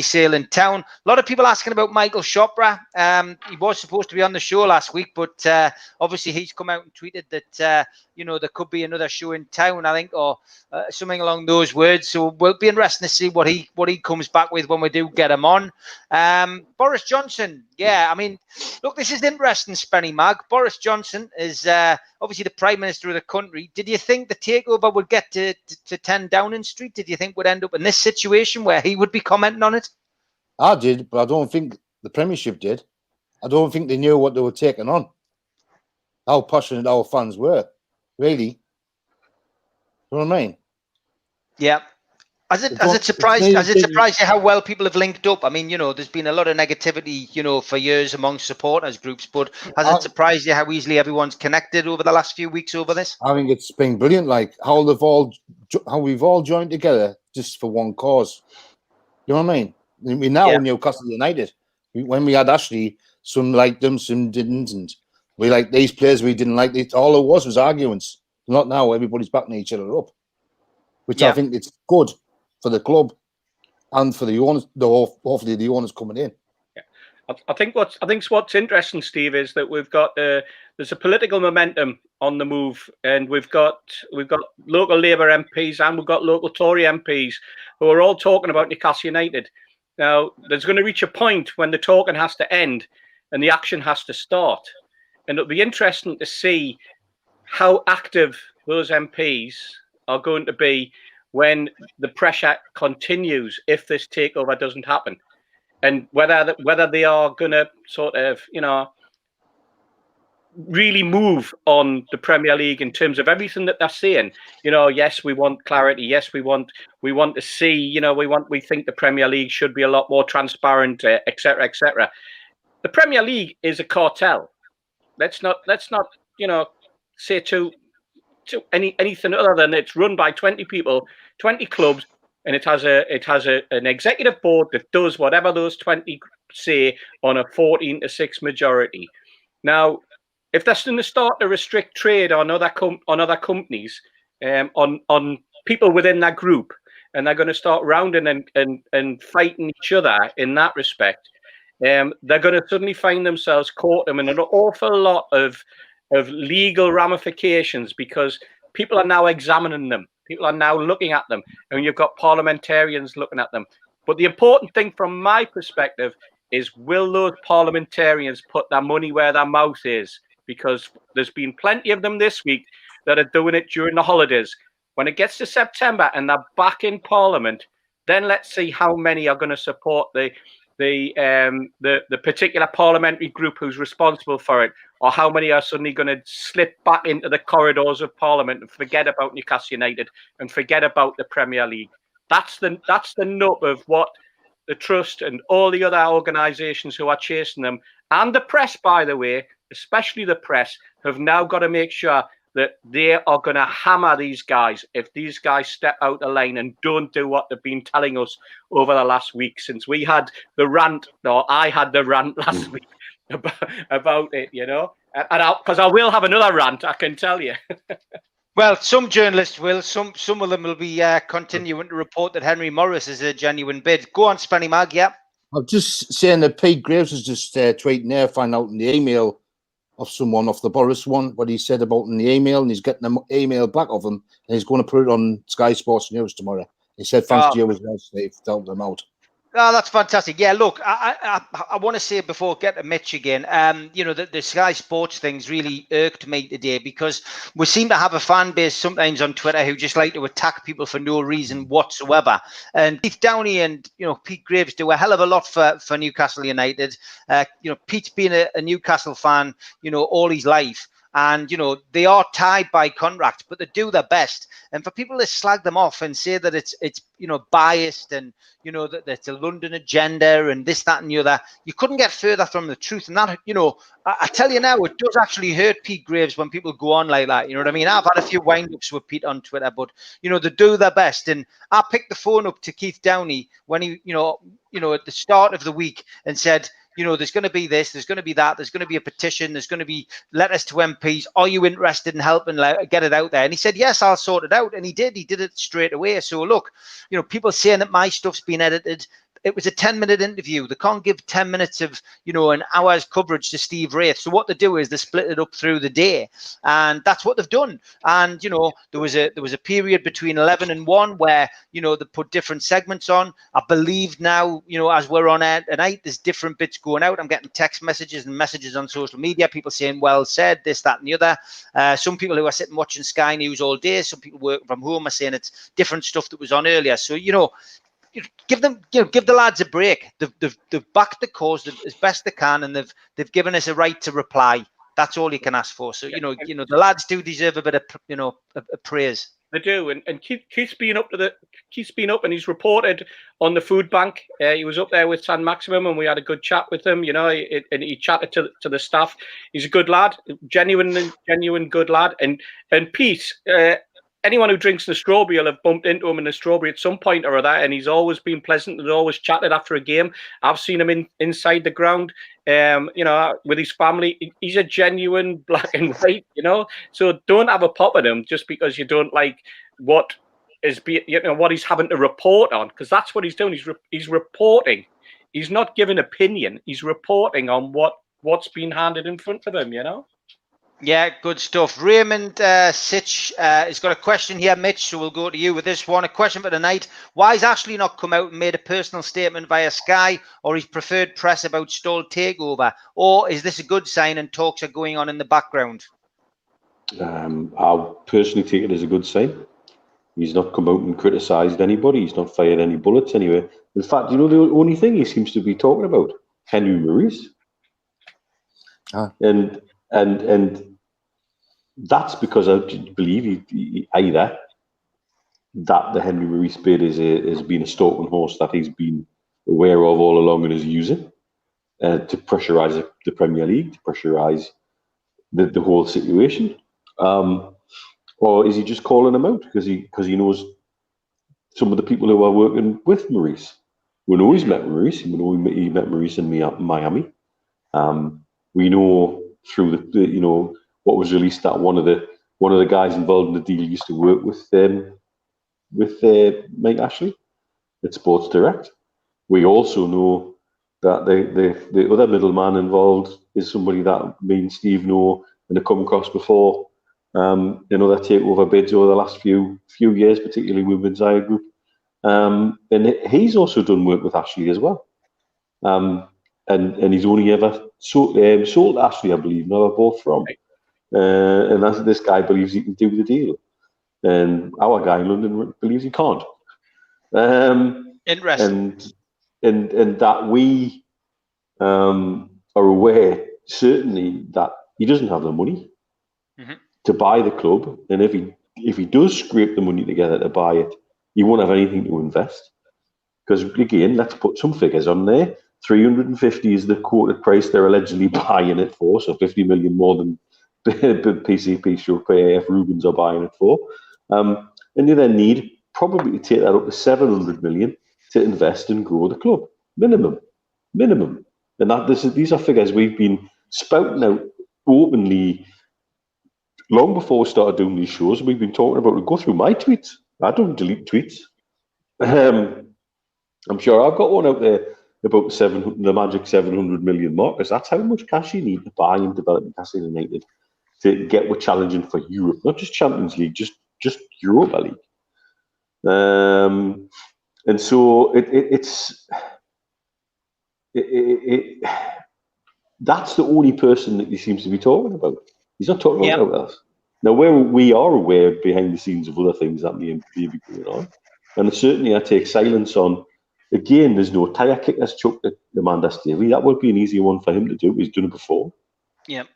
sale in town. A lot of people asking about Michael Chopra. He was supposed to be on the show last week, but obviously he's come out and tweeted that there could be another show in town, I think, or something along those words. So we'll be interested to see what he comes back with when we do get him on. Boris Johnson, yeah, I mean, look, this is interesting, Spenny Mag. Boris Johnson is obviously the Prime Minister of the country. Did you think the takeover would get to 10 Downing Street? Did you think we'd end up in this situation where he would be commenting on it? I did, but I don't think the Premiership did. I don't think they knew what they were taking on. How passionate our fans were, really. You know what I mean? Yeah. Has it surprised you how well people have linked up? I mean, there's been a lot of negativity, for years among supporters groups, but has it surprised you how easily everyone's connected over the last few weeks over this? I think it's been brilliant, like how we've all joined together just for one cause. You know what I mean? We now Newcastle United. When we had Ashley, some liked them, some didn't, and we liked these players, we didn't like it. All it was arguments. Not now. Everybody's backing each other up, which I think it's good for the club and for the owners. Hopefully, the owners coming in. Yeah. I think what's interesting, Steve, is that we've got there's a political momentum on the move, and we've got local Labour MPs and we've got local Tory MPs who are all talking about Newcastle United. Now, there's going to reach a point when the talking has to end and the action has to start, and it'll be interesting to see how active those MPs are going to be when the pressure continues if this takeover doesn't happen, and whether they are going to sort of really move on the Premier League in terms of everything that they're saying. Yes, we want clarity. Yes, we want to see. We think the Premier League should be a lot more transparent, etc., etc. The Premier League is a cartel. Let's not say to anything other than it's run by 20 people, 20 clubs, and it has an executive board that does whatever those 20 say on a 14-6 majority. Now, if that's going to start to restrict trade on other companies, on people within that group, and they're going to start rounding and fighting each other in that respect, they're going to suddenly find themselves caught in an awful lot of legal ramifications, because people are now examining them. People are now looking at them, and you've got parliamentarians looking at them. But the important thing from my perspective is, will those parliamentarians put their money where their mouth is? Because there's been plenty of them this week that are doing it during the holidays. When it gets to September and they're back in Parliament, then let's see how many are going to support the particular parliamentary group who's responsible for it, or how many are suddenly going to slip back into the corridors of Parliament and forget about Newcastle United and forget about the Premier League. That's the nub of what the Trust and all the other organisations who are chasing them, and the press, by the way, especially the press, have now got to make sure that they are going to hammer these guys if these guys step out the lane and don't do what they've been telling us over the last week since we had the rant, or I had the rant last week about it, you know. And because I will have another rant, I can tell you. Well, some journalists will. Some of them will be continuing to report that Henry Morris is a genuine bid. Go on, Spenny Mag, yeah. I'm just saying that Pete Graves is just tweeting there, find out in the email of someone off the Boris one, what he said about in the email, and he's getting an email back of him, and he's going to put it on Sky Sports News tomorrow. He said, thanks to you as well, Steve, to help them out. Oh, that's fantastic. Yeah, look, I want to say before I get to Mitch again, you know, the Sky Sports things really irked me today because we seem to have a fan base sometimes on Twitter who just like to attack people for no reason whatsoever. And Keith Downey and, you know, Pete Graves do a hell of a lot for Newcastle United. You know, Pete's been a Newcastle fan, you know, all his life. And, you know, they are tied by contract, but they do their best. And for people to slag them off and say that it's you know, biased and, you know, that it's a London agenda and this, that, and the other, you couldn't get further from the truth. And that, you know, I tell you now, it does actually hurt Pete Graves when people go on like that. You know what I mean? I've had a few wind-ups with Pete on Twitter, but, you know, they do their best. And I picked the phone up to Keith Downey when he, you know, at the start of the week and said, you know, there's going to be this, there's going to be that, there's going to be a petition, there's going to be letters to MPs. Are you interested in helping get it out there? And he said, yes, I'll sort it out. And he did it straight away. So look, you know, people saying that my stuff's been edited. It was a 10-minute interview. They can't give 10 minutes of, you know, an hour's coverage to Steve Wraith. So what they do is they split it up through the day, and that's what they've done. And, you know, there was a period between 11 and 1 where, you know, they put different segments on. I believe now, you know, as we're on air tonight, there's different bits going out. I'm getting text messages and messages on social media, people saying, well said, this, that, and the other. Some people who are sitting watching Sky News all day, some people working from home are saying it's different stuff that was on earlier. So, you know, give the lads a break. They've backed the cause as best they can, and they've given us a right to reply. That's all you can ask for. So you know the lads do deserve a bit of a praise. They do, and Keith's been up and he's reported on the food bank. He was up there with San Maximum, and we had a good chat with him. You know, and he chatted to the staff. He's a good lad, genuine good lad, and Pete. Anyone who drinks the strawberry will have bumped into him in the strawberry at some point or other, and he's always been pleasant and always chatted after a game. I've seen him inside the ground, you know, with his family. He's a genuine black and white, you know. So don't have a pop at him just because you don't like what he's having to report on, because that's what he's doing. He's reporting. He's not giving opinion. He's reporting on what's been handed in front of him, you know. Yeah, good stuff. Raymond Sitch has got a question here, Mitch, so we'll go to you with this one. A question for tonight. Why has Ashley not come out and made a personal statement via Sky or his preferred press about stalled takeover? Or is this a good sign and talks are going on in the background? I'll personally take it as a good sign. He's not come out and criticised anybody. He's not fired any bullets anyway. In fact, you know, the only thing he seems to be talking about, Henry Maurice. And that's because I believe he either that the Henry Maurice bid has been a stalking horse that he's been aware of all along and is using to pressurise the Premier League, to pressurise the whole situation, or is he just calling him out because he knows some of the people who are working with Maurice? We know he's met Maurice. We know he met Maurice in Miami. We know through the you know. What was released that one of the guys involved in the deal used to work with Mike Ashley at Sports Direct. We also know that the other middleman involved is somebody that me and Steve know and have come across before in other takeover bids over the last few years, particularly Women's Eye Group. And he's also done work with Ashley as well. And he's only ever sold Ashley, I believe, now they're both from. And this guy believes he can do the deal, and our guy in London believes he can't. Interesting. And that we are aware certainly that he doesn't have the money to buy the club, and if he does scrape the money together to buy it, he won't have anything to invest. Because again, let's put some figures on there. 350 is the quoted price they're allegedly buying it for, so 50 million more than PCP stroke PAF Rubens are buying it for. And you then need probably to take that up to 700 million to invest and grow the club. Minimum. And these are figures we've been spouting out openly long before we started doing these shows. We've been talking about it. Go through my tweets. I don't delete tweets. I'm sure I've got one out there about the magic 700 million mark, because that's how much cash you need to buy and develop Newcastle United to get we're challenging for Europe, not just Champions League, just Europa League. And so that's the only person that he seems to be talking about. He's not talking about us. Now, we are aware behind the scenes of other things that may be going on, and certainly I take silence on. Again, there's no tire kick that's chucked at Amanda Stavey. That would be an easier one for him to do. He's done it before. Yep.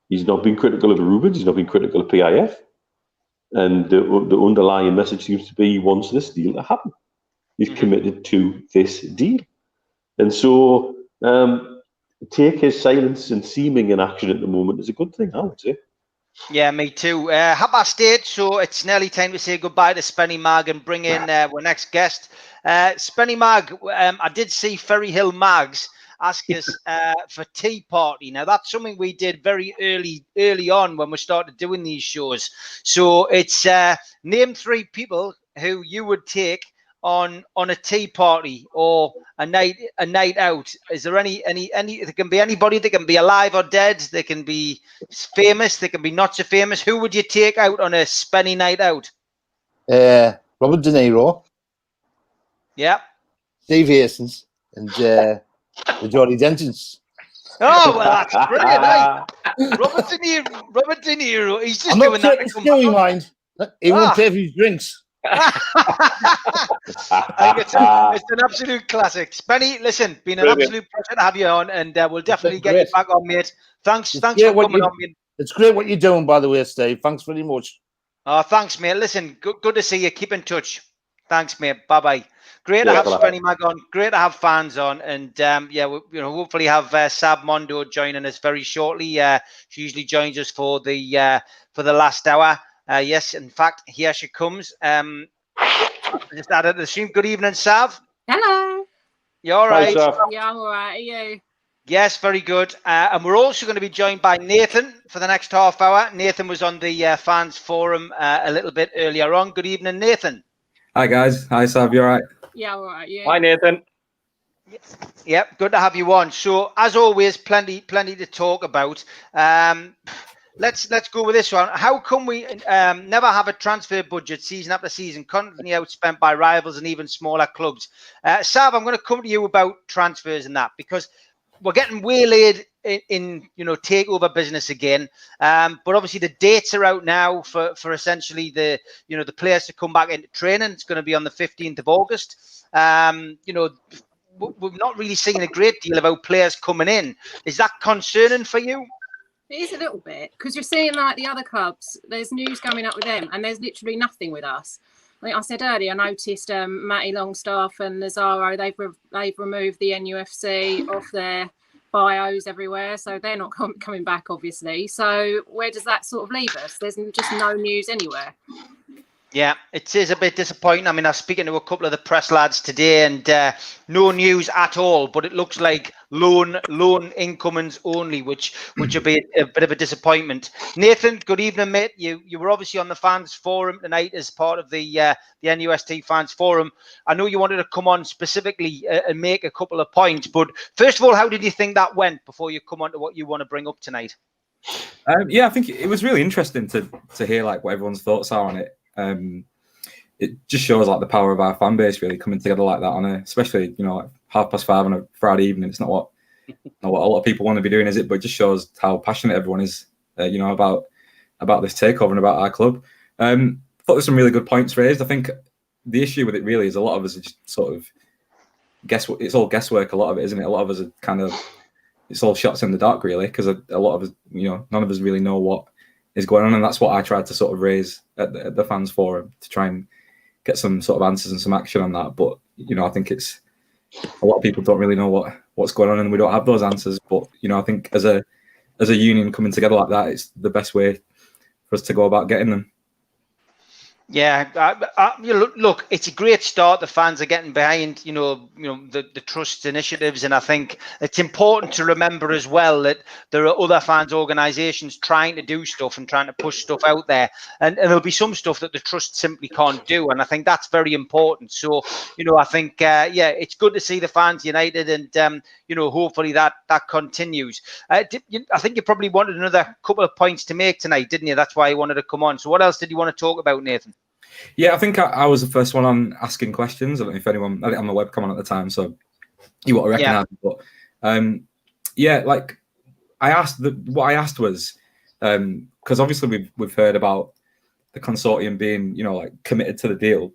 He's not been critical of Rubens. He's not been critical of PIF. And the underlying message seems to be he wants this deal to happen. He's committed to this deal. And so take his silence and seeming inaction at the moment as a good thing, I would say. Yeah, me too. 8:30, so it's nearly time to say goodbye to Spenny Mag and bring in our next guest. Spenny Mag, I did see Ferry Hill Mags ask us for tea party. Now, that's something we did very early on when we started doing these shows. So it's name 3 people who you would take on a tea party or a night out. Is there any there can be anybody, they can be alive or dead, they can be famous, they can be not so famous. Who would you take out on a Spenny night out? Robert De Niro. Yeah. Steve Hastings and the Jolly Dentons. Oh, well, that's brilliant, eh? Robert De Niro, he's just doing that to come mind. He won't pay for his drinks. I think it's an absolute classic. Spenny, listen, been an absolute pleasure to have you on, and we'll definitely get you back on, mate. Thanks for coming on, mate. It's great what you're doing, by the way, Steve. Thanks very much. Oh, thanks, mate. Listen, good to see you. Keep in touch. Thanks, mate. Bye-bye. Great to have Spenny Mag on. Great to have fans on, and hopefully have Sab Mondo joining us very shortly. She usually joins us for the last hour. Yes, in fact, here she comes. Just added the stream. Good evening, Sav. Hello. You all right? Yeah, I'm all right. Are you? Yes, very good. And we're also going to be joined by Nathan for the next half hour. Nathan was on the fans forum a little bit earlier on. Good evening, Nathan. Hi, guys. Hi, Sav. You all right? Yeah, all right. Yeah. Hi, Nathan. Yep, good to have you on. So, as always, plenty to talk about. Let's go with this one. How come we never have a transfer budget season after season, constantly outspent by rivals and even smaller clubs? Sav, I'm going to come to you about transfers and that, because we're getting waylaid in takeover business again. But obviously the dates are out now for essentially the players to come back into training. It's going to be on the 15th of August. We've not really seen a great deal about players coming in. Is that concerning for you? It is a little bit, because you're seeing like the other clubs, there's news coming up with them, and there's literally nothing with us. Like I said earlier, I noticed Matty Longstaff and Lazaro, they've removed the NUFC off their bios everywhere, so they're not coming back, obviously. So where does that sort of leave us? There's just no news anywhere. Yeah, it is a bit disappointing. I mean, I was speaking to a couple of the press lads today, and no news at all. But it looks like loan incomings only, which would be a bit of a disappointment. Nathan, good evening, mate. You were obviously on the fans forum tonight as part of the NUST fans forum. I know you wanted to come on specifically and make a couple of points, but first of all, how did you think that went before you come on to what you want to bring up tonight? Yeah, I think it was really interesting to hear like what everyone's thoughts are on it. It just shows like the power of our fan base really coming together like that on especially like 5:30 on a Friday evening. It's not what a lot of people want to be doing, is it? But it just shows how passionate everyone is, about this takeover and about our club. Thought there's some really good points raised. I think the issue with it really is a lot of us are just sort of it's all guesswork. A lot of it, isn't it? A lot of us are kind of, it's all shots in the dark really, because a lot of us, none of us really know what is going on, and that's what I tried to sort of raise at the fans forum to try and get some sort of answers and some action on that. But I think it's a lot of people don't really know what's going on, and we don't have those answers. But I think as a as a union coming together like that, it's the best way for us to go about getting them. Yeah, look, it's a great start. The fans are getting behind, the trust initiatives, and I think it's important to remember as well that there are other fans organisations trying to do stuff and trying to push stuff out there, and there'll be some stuff that the trust simply can't do, and I think that's very important. So, I think it's good to see the fans united, and hopefully that continues. I think you probably wanted another couple of points to make tonight, didn't you? That's why you wanted to come on. So, what else did you want to talk about, Nathan? Yeah, I think I was the first one on asking questions. I don't know if anyone, I think I'm the webcam on at the time, so you won't recognise me. But what I asked was, because obviously we've heard about the consortium being, committed to the deal,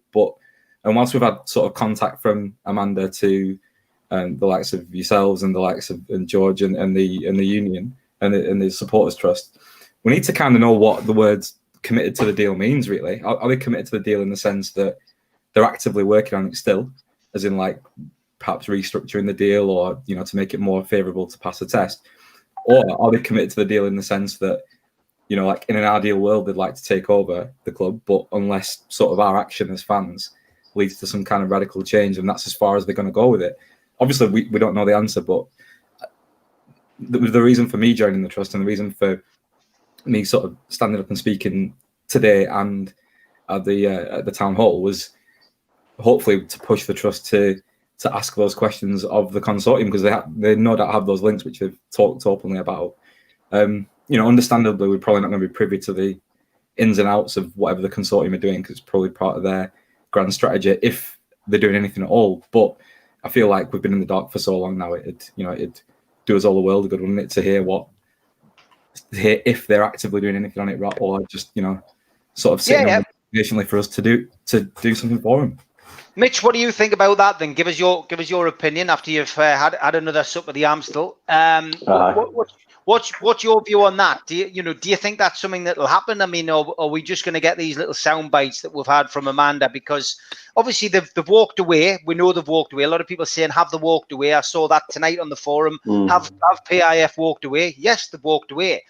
and whilst we've had sort of contact from Amanda to the likes of yourselves and the likes of George and the union and the supporters trust, we need to kind of know what the words committed to the deal means, really. Are they committed to the deal in the sense that they're actively working on it still, as in like perhaps restructuring the deal or to make it more favourable to pass the test, or are they committed to the deal in the sense that like in an ideal world they'd like to take over the club, but unless sort of our action as fans leads to some kind of radical change, and that's as far as they're going to go with it. Obviously we don't know the answer, but the reason for me joining the trust and the reason for me sort of standing up and speaking today and at the town hall was hopefully to push the trust to ask those questions of the consortium, because they no doubt have those links which they've talked openly about. Understandably, we're probably not going to be privy to the ins and outs of whatever the consortium are doing, because it's probably part of their grand strategy if they're doing anything at all. But I feel like we've been in the dark for so long now. It'd do us all the world of good, wouldn't it, to hear if they're actively doing anything on it, or just sort of sitting patiently for us to do something for them. Mitch, what do you think about that? Then give us your opinion after you've had another sup of the Amstel. What's your view on that? Do you think that's something that will happen? I mean, or are we just going to get these little sound bites that we've had from Amanda? Because obviously they've walked away. We know they've walked away. A lot of people saying, have they walked away? I saw that tonight on the forum. Have PIF walked away? Yes, they've walked away.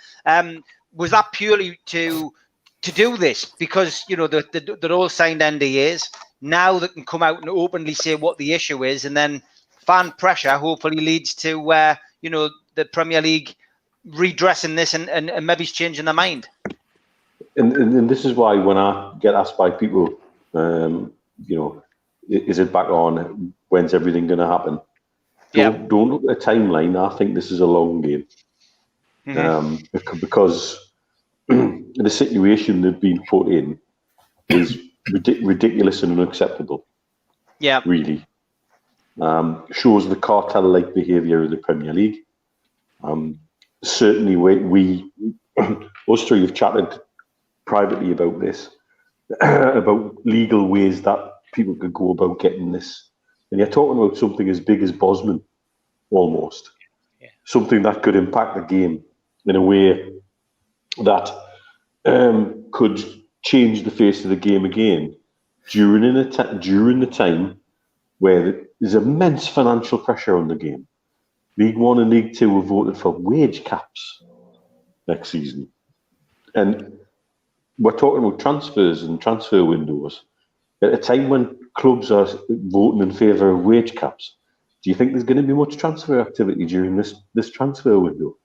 Was that purely to do this because they're all signed NDAs? Now they can come out and openly say what the issue is, and then fan pressure hopefully leads to the Premier League redressing this and maybe changing their mind. And this is why when I get asked by people, is it back on? When's everything going to happen? Don't look at a timeline. I think this is a long game. Because the situation they've been put in is ridiculous and unacceptable. Yeah, really. Shows the cartel-like behaviour of the Premier League. Certainly, we us three have chatted privately about this, about legal ways that people could go about getting this. And you're talking about something as big as Bosman, almost. Yeah. Something that could impact the game in a way that could change the face of the game again during the time where there's immense financial pressure on the game. League One and League Two have voted for wage caps next season. And we're talking about transfers and transfer windows at a time when clubs are voting in favour of wage caps. Do you think there's going to be much transfer activity during this transfer window?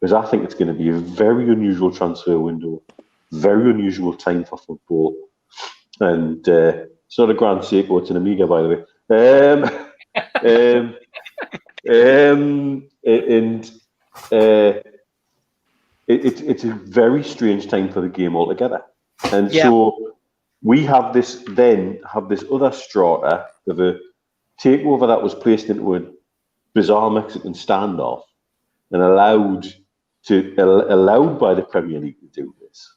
Because I think it's going to be a very unusual transfer window, very unusual time for football. And it's not a Grand Seiko, it's an Amiga, by the way. It's a very strange time for the game altogether. And so we have this other strata of a takeover that was placed into a bizarre Mexican standoff and allowed by the Premier League to do this.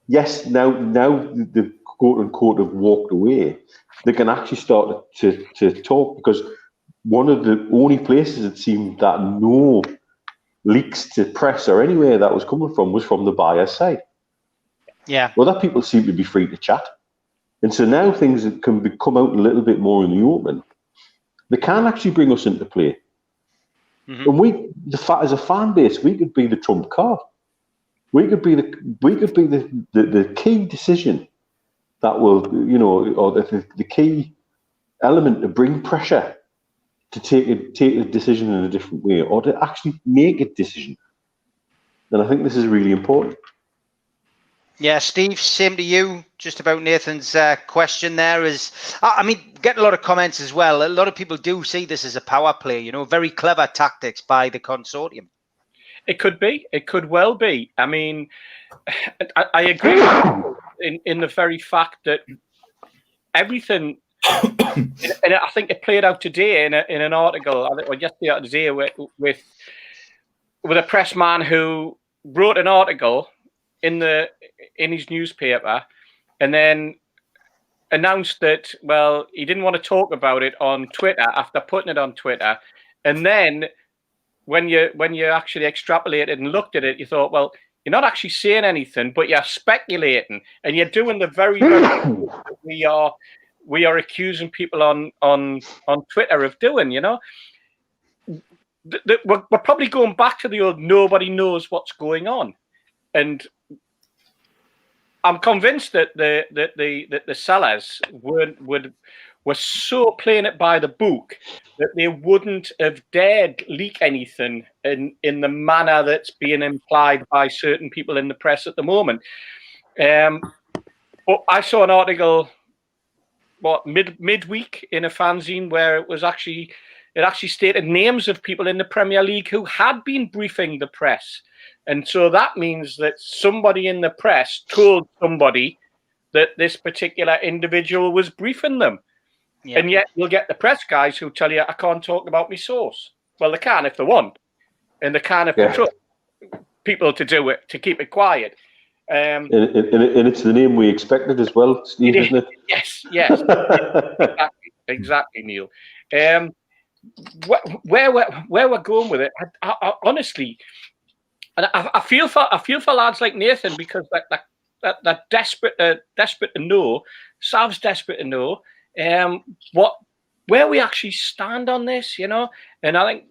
Yes, now the quote unquote have walked away. They can actually start to talk, because one of the only places it seemed that no leaks to press or anywhere that was coming from was from the buyer's side. Yeah. Other people seem to be free to chat. And so now things can come out a little bit more in the open. they can actually bring us into play. And as a fan base, we could be the trump card. We could be the key decision that will, or the key element to bring pressure to take a decision in a different way, or to actually make a decision. And I think this is really important. Yeah, Steve, same to you. Just about Nathan's question there is, I mean, getting a lot of comments as well. A lot of people do see this as a power play, very clever tactics by the consortium. It could be. It could well be. I mean, I agree with you in the very fact that everything, and I think it played out today in an article, or yesterday or today, with a press man who wrote an article in his newspaper, and then announced that, well, he didn't want to talk about it on Twitter after putting it on Twitter, and then when you actually extrapolated and looked at it, you thought, well, you're not actually saying anything, but you're speculating, and you're doing the very we are accusing people on Twitter of doing. We're probably going back to the old nobody knows what's going on, and I'm convinced that the sellers were so playing it by the book that they wouldn't have dared leak anything in the manner that's being implied by certain people in the press at the moment. But I saw an article, midweek in a fanzine where it actually stated names of people in the Premier League who had been briefing the press. And so that means that somebody in the press told somebody that this particular individual was briefing them. Yeah. And yet you'll get the press guys who tell you, I can't talk about my source. Well, they can if they want. And they can if they trust people to do it, to keep it quiet. And it's the name we expected as well, Steve, isn't it? Yes. Exactly, Neil. Where we're going with it, I honestly, and I feel for lads like Nathan, because that desperate to know, Sav's desperate to know where we actually stand on this, And I think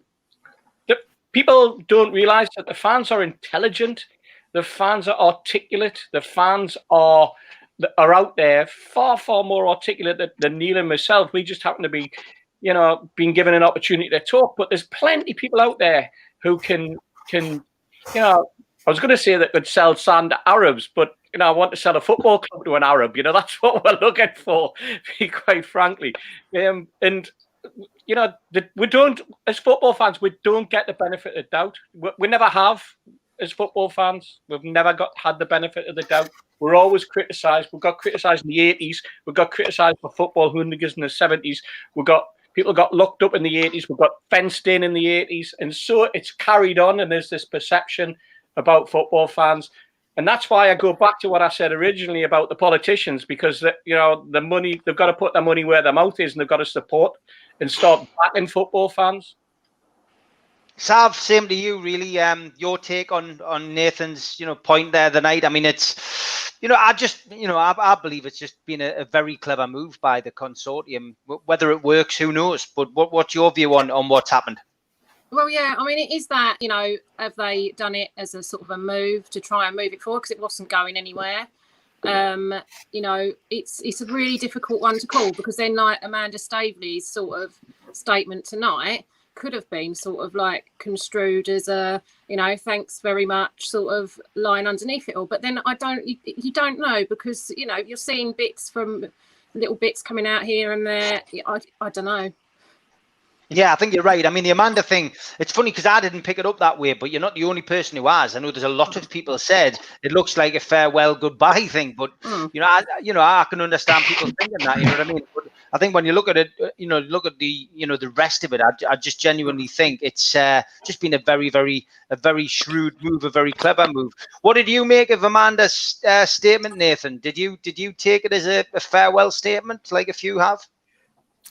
that people don't realise that the fans are intelligent, the fans are articulate, the fans are out there far more articulate than Neil and myself. We just happen to be, being given an opportunity to talk. But there's plenty of people out there who can. I was going to say that could sell sand to Arabs, but I want to sell a football club to an Arab. That's what we're looking for, quite frankly. And we don't, as football fans, we don't get the benefit of doubt. We never have, as football fans. We've never had the benefit of the doubt. We're always criticised. We got criticised in the 80s. We got criticised for football hooligans in the 70s. People got locked up in the 80s. We got fenced in the 80s. And so it's carried on, and there's this perception about football fans. And that's why I go back to what I said originally about the politicians, because the money, they've got to put their money where their mouth is, and they've got to support and start backing football fans. Sav, same to you, really. Your take on Nathan's point there the night. I mean, it's I believe it's just been a very clever move by the consortium. Whether it works, who knows? But what's your view on what's happened? Well, yeah, I mean, it is that, have they done it as a sort of a move to try and move it forward, because it wasn't going anywhere. It's a really difficult one to call, because then, like, Amanda Staveley's sort of statement tonight could have been sort of like construed as a, thanks very much sort of line underneath it all. But then you don't know, because, you're seeing little bits coming out here and there. I don't know. Yeah, I think you're right. I mean, the Amanda thing, it's funny because I didn't pick it up that way, but you're not the only person who has. I know there's a lot of people said it looks like a farewell goodbye thing, but I can understand people thinking that, you know what I mean? But I think when you look at it, look at the rest of it, I just genuinely think it's just been a very shrewd move, a very clever move. What did you make of Amanda's statement, Nathan? Did you take it as a farewell statement, like a few have?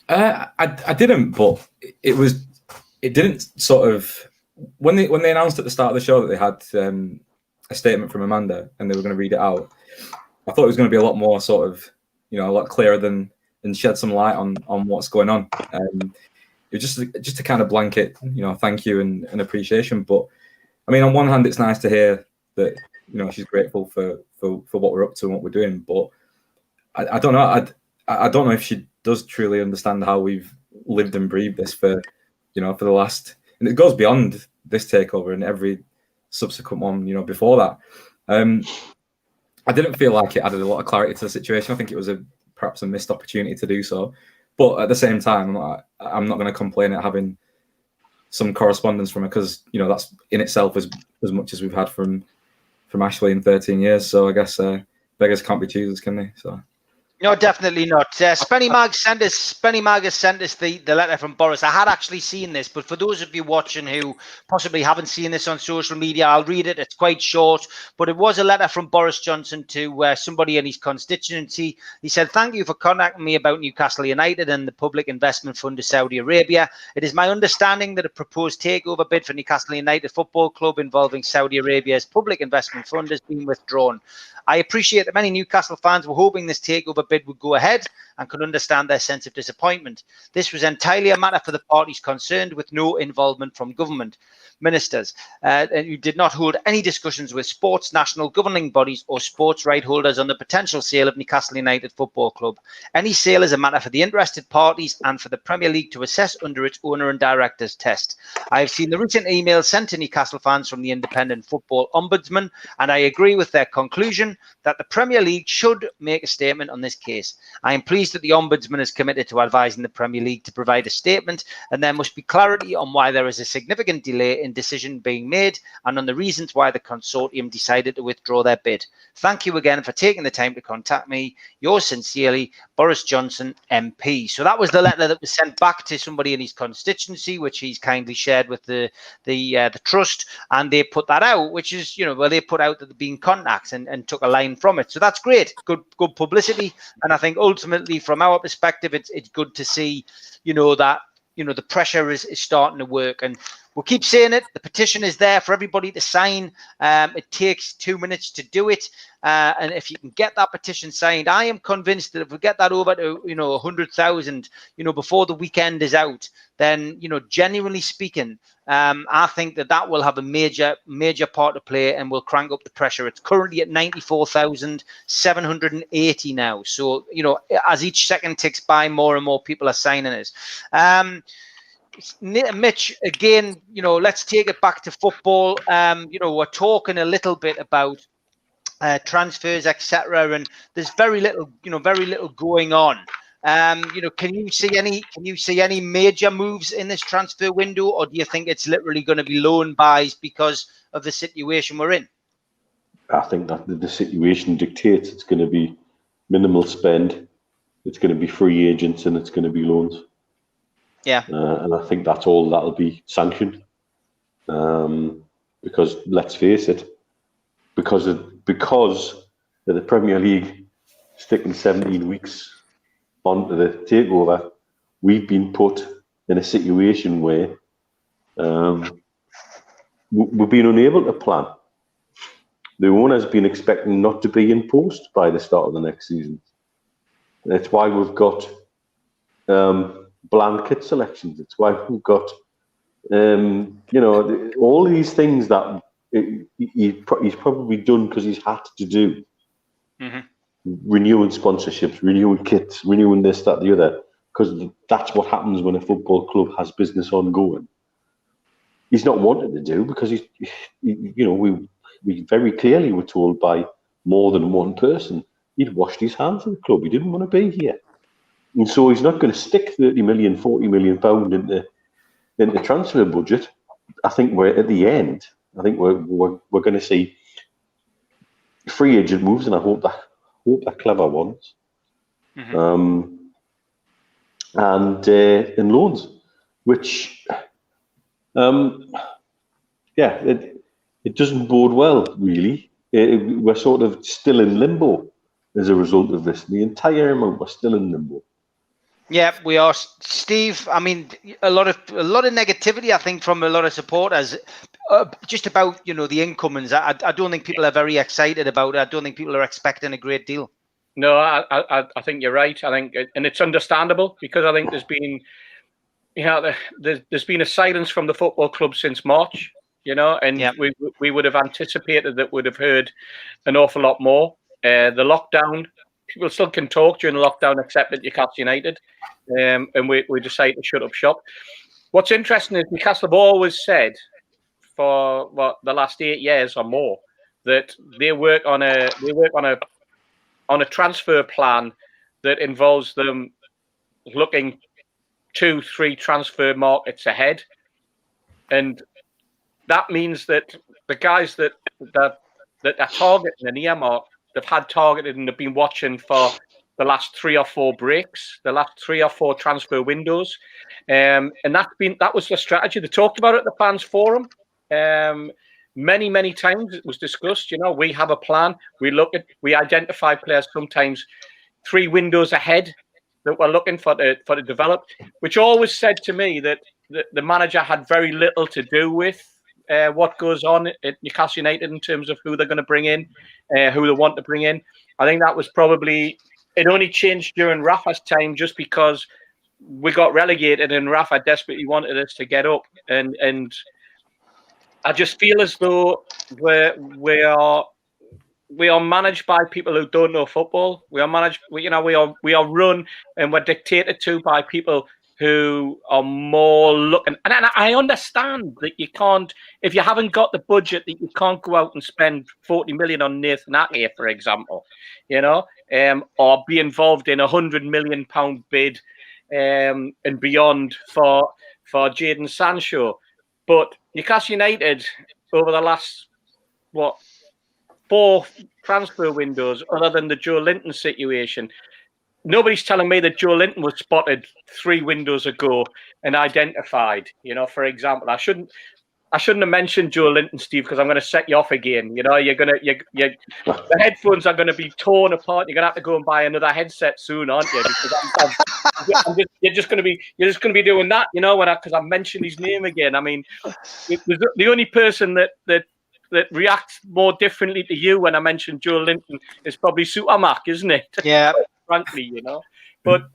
I didn't, but it didn't sort of, when they announced at the start of the show that they had a statement from Amanda and they were going to read it out, I thought it was going to be a lot more sort of, a lot clearer than shed some light on what's going on. it was just a kind of blanket, thank you and appreciation. But I mean, on one hand, it's nice to hear that she's grateful for what we're up to and what we're doing. But I don't know. I don't know if she does truly understand how we've lived and breathed this for the last, and it goes beyond this takeover and every subsequent one, before that. I didn't feel like it added a lot of clarity to the situation. I think it was perhaps a missed opportunity to do so. But at the same time, I'm not going to complain at having some correspondence from her, because that's in itself as much as we've had from Ashley in 13 years. So I guess beggars can't be choosers, can they? So. No, definitely not. Spenny Mag has sent us the letter from Boris. I had actually seen this, but for those of you watching who possibly haven't seen this on social media, I'll read it. It's quite short, but it was a letter from Boris Johnson to somebody in his constituency. He said, "Thank you for contacting me about Newcastle United and the Public Investment Fund of Saudi Arabia. It is my understanding that a proposed takeover bid for Newcastle United Football Club involving Saudi Arabia's Public Investment Fund has been withdrawn. I appreciate that many Newcastle fans were hoping this takeover bid would go ahead and could understand their sense of disappointment. This was entirely a matter for the parties concerned, with no involvement from government ministers, and who did not hold any discussions with sports national governing bodies or sports right holders on the potential sale of Newcastle United Football Club. Any sale is a matter for the interested parties and for the Premier League to assess under its owner and directors test. I have seen the recent emails sent to Newcastle fans from the Independent Football Ombudsman, and I agree with their conclusion that the Premier League should make a statement on this case. I am pleased that the Ombudsman is committed to advising the Premier League to provide a statement, and there must be clarity on why there is a significant delay in decision being made and on the reasons why the consortium decided to withdraw their bid. Thank you again for taking the time to contact me. Yours sincerely, Boris Johnson, MP." So that was the letter that was sent back to somebody in his constituency, which he's kindly shared with the trust, and they put that out, which is, they put out that they've been contacts and took a line from it. So that's great, good publicity. And I think ultimately, from our perspective, it's good to see, that the pressure is starting to work. And we'll keep saying it. The petition is there for everybody to sign. It takes 2 minutes to do it. And if you can get that petition signed, I am convinced that if we get that over to, 100,000, before the weekend is out, then, genuinely speaking, I think that will have a major part to play and will crank up the pressure. It's currently at 94,780 now. So, as each second ticks by, more and more people are signing it. Mitch, again, let's take it back to football. We're talking a little bit about transfers, etc., and there's very little going on. Can you see any major moves in this transfer window, or do you think it's literally going to be loan buys because of the situation we're in? I think that the situation dictates it's going to be minimal spend, it's going to be free agents, and it's going to be loans. Yeah, and I think that's all that'll be sanctioned, because let's face it, because of the Premier League sticking 17 weeks onto the takeover, we've been put in a situation where we've been unable to plan. The owner's been expecting not to be in post by the start of the next season. That's why we've got blanket selections. It's why we've got, all these things that he's probably done because he's had to do. Mm-hmm. Renewing sponsorships, renewing kits, renewing this, that, the other, because that's what happens when a football club has business ongoing. He's not wanted to do because we very clearly were told by more than one person he'd washed his hands of the club. He didn't want to be here. And so he's not going to stick 30 million, 40 million pound into the transfer budget. I think we're at the end. I think we're going to see free agent moves, and I hope they're clever ones. Mm-hmm. And loans, which it doesn't bode well, really. We're sort of still in limbo as a result of this. The entire amount, we're still in limbo. Yeah, we are, Steve. I mean, a lot of negativity, I think, from a lot of supporters, just about the incomings. I don't think people are very excited about it. I don't think people are expecting a great deal. No, I think you're right. I think, and it's understandable, because I think there's been there's been a silence from the football club since March, and we would have anticipated that we'd have heard an awful lot more. The lockdown, people still can talk during the lockdown, except at Newcastle United, and we decided to shut up shop. What's interesting is Newcastle have always said for the last 8 years or more that they work on a transfer plan that involves them looking 2-3 transfer markets ahead, and that means that the guys that are targeting an earmark, they've had targeted and have been watching for the last 3 or 4 breaks, the last 3 or 4 transfer windows, and that was the strategy. They talked about it at the fans forum. Many times it was discussed. We have a plan. We identify players sometimes 3 windows ahead that we're looking for to develop, which always said to me that the manager had very little to do with what goes on at Newcastle United in terms of who they're going to bring in, who they want to bring in. I think that was probably, it only changed during Rafa's time just because we got relegated and Rafa desperately wanted us to get up. And I just feel as though we are managed by people who don't know football. We are managed, we are run and we're dictated to by people who are more looking. And I understand that you can't, if you haven't got the budget, that you can't go out and spend 40 million on Nathan Ake, for example, or be involved in £100 million bid and beyond for Jadon Sancho. But Newcastle United, over the last, 4 transfer windows, other than the Joe Linton situation, nobody's telling me that Joe Linton was spotted 3 windows ago and identified. For example, I shouldn't have mentioned Joe Linton, Steve, because I'm going to set you off again. The headphones are going to be torn apart. You're going to have to go and buy another headset soon, aren't you? Because you're just going to be doing that, because I've mentioned his name again. I mean, the only person that reacts more differently to you when I mention Joe Linton is probably Supermac, isn't it? Yeah. Frankly, But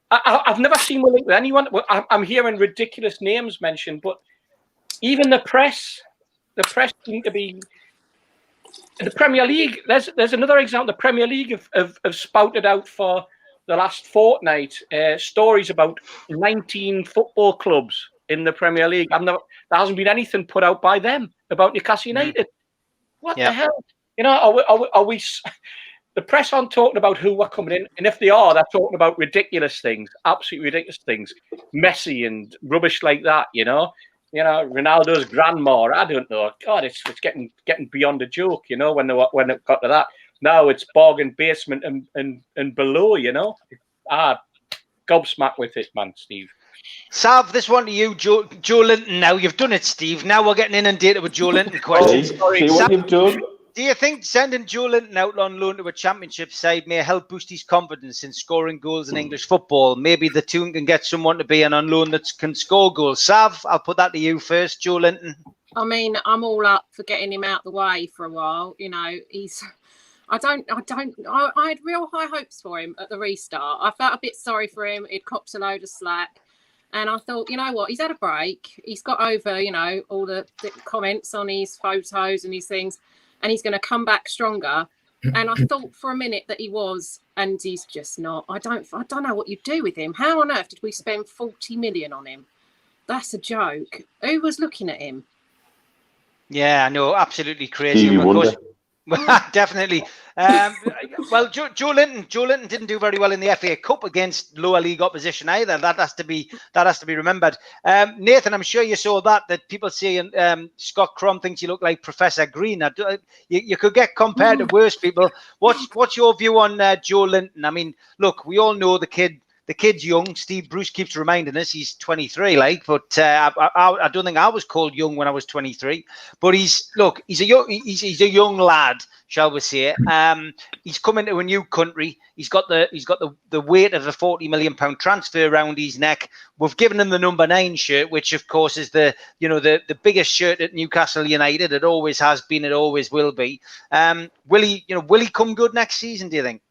I've never seen one with anyone. I'm hearing ridiculous names mentioned, but even the press seem to be. The Premier League, there's another example. The Premier League have spouted out for the last fortnight stories about 19 football clubs in the Premier League. There hasn't been anything put out by them about Newcastle United. What the hell? Are we? The press aren't talking about who we're coming in, and if they are, they're talking about ridiculous things, absolutely ridiculous things, Messi and rubbish like that. Ronaldo's grandma. I don't know. God, it's getting beyond a joke. When it got to that, now it's bargain basement and below. Gobsmacked with it, man, Steve. Sav, this one to you, Joe Linton. Now you've done it, Steve. Now we're getting inundated with Joe Linton questions. See what you've done. Do you think sending Joe Linton out on loan to a championship side may help boost his confidence in scoring goals in English football? Maybe the two can get someone to be on loan that can score goals. Sav, I'll put that to you first, Joe Linton. I mean, I'm all up for getting him out the way for a while. He's. I had real high hopes for him at the restart. I felt a bit sorry for him. He'd copped a load of slack. And I thought, you know what? He's had a break. He's got over, all the comments on his photos and his things. And he's going to come back stronger. And I thought for a minute that he was, and he's just not. I don't know what you do with him. How on earth did we spend 40 million on him? That's a joke. Who was looking at him? Yeah, I know, absolutely crazy. Definitely. Well, Joe Linton didn't do very well in the FA Cup against lower league opposition either. That has to be remembered. Nathan, I'm sure you saw that people say Scott Crom thinks you look like Professor Green. You could get compared to worse people. What's your view on Joe Linton? I mean, look, we all know the kid's young. Steve Bruce keeps reminding us he's 23, but I don't think I was called young when I was 23. But he's a young lad, shall we say? He's come into a new country. He's got the weight of a £40 million transfer around his neck. We've given him the number 9 shirt, which of course is the biggest shirt at Newcastle United. It always has been. It always will be. Will he come good next season? Do you think?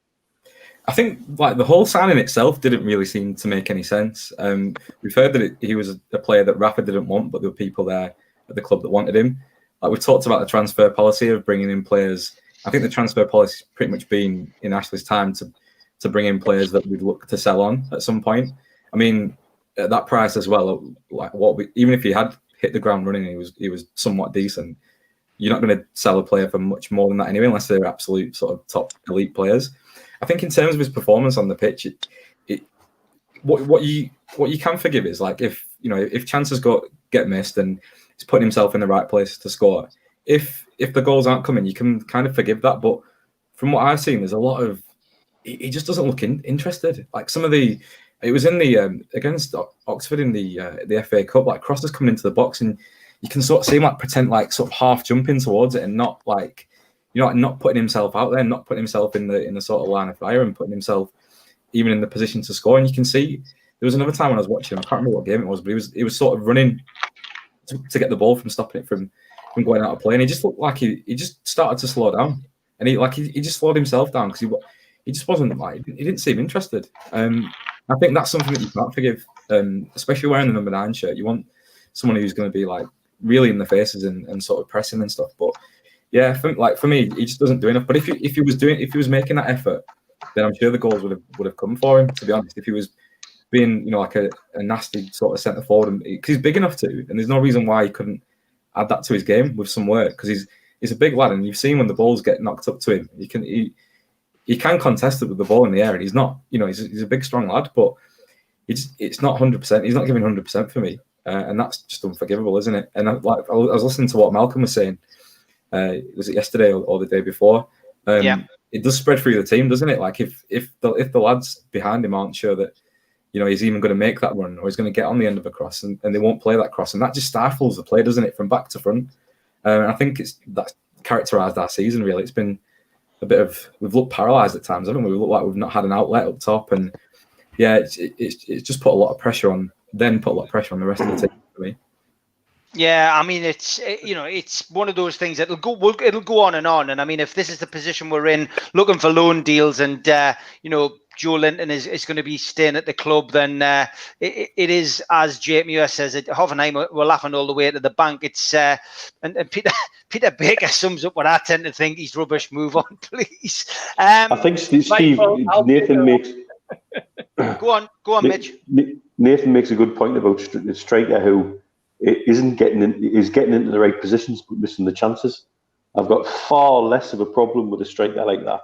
I think like the whole signing itself didn't really seem to make any sense. We've heard that he was a player that Rafa didn't want, but there were people there at the club that wanted him. Like we've talked about the transfer policy of bringing in players. I think the transfer policy has pretty much been in Ashley's time to bring in players that we'd look to sell on at some point. I mean, at that price as well, like even if he had hit the ground running, he was somewhat decent. You're not going to sell a player for much more than that anyway, unless they're absolute sort of top elite players. I think in terms of his performance on the pitch, what you can forgive is like if chances get missed and he's putting himself in the right place to score. If the goals aren't coming, you can kind of forgive that. But from what I've seen, there's a lot of he just doesn't look interested. Like it was in the against Oxford in the FA Cup. Like crosses coming into the box, and you can sort of see him like pretend like sort of half jumping towards it and not like. Not putting himself out there, not putting himself in the sort of line of fire, and putting himself even in the position to score. And you can see there was another time when I was watching him. I can't remember what game it was, but he was sort of running to get the ball from stopping it from going out of play. And he just looked like he just started to slow down, and he just slowed himself down because he just wasn't like he didn't seem interested. I think that's something that you can't forgive, especially wearing the number 9 shirt. You want someone who's going to be like really in the faces and sort of pressing and stuff, but. Yeah, for me, he just doesn't do enough. But if he was making that effort, then I'm sure the goals would have come for him. To be honest, if he was being like a nasty sort of centre forward, because he's big enough to, and there's no reason why he couldn't add that to his game with some work. Because he's a big lad, and you've seen when the balls get knocked up to him, he can contest it with the ball in the air, and he's not he's a big strong lad, but it's not 100%. He's not giving 100% for me, and that's just unforgivable, isn't it? And I was listening to what Malcolm was saying. Was it yesterday or the day before? It does spread through the team, doesn't it? Like if the lads behind him aren't sure that he's even going to make that run or he's going to get on the end of a cross, and they won't play that cross, and that just stifles the play, doesn't it, from back to front? And I think that's characterised our season. Really, it's been a bit of we've looked paralysed at times, haven't we? We look like we've not had an outlet up top, and it's just put a lot of pressure on. Then put a lot of pressure on the rest of the team for me. Yeah, I mean it's one of those things that'll go on, and I mean if this is the position we're in, looking for loan deals, and Joe Linton is going to be staying at the club, then it is, as Jake Muir says, at Hoffenheim we're laughing all the way to the bank. It's and Peter Baker sums up what I tend to think. He's rubbish. Move on, please. I think Steve Nathan makes. Go on, Mitch. Nathan makes a good point about the striker who. Is getting into the right positions but missing the chances. I've got far less of a problem with a striker like that.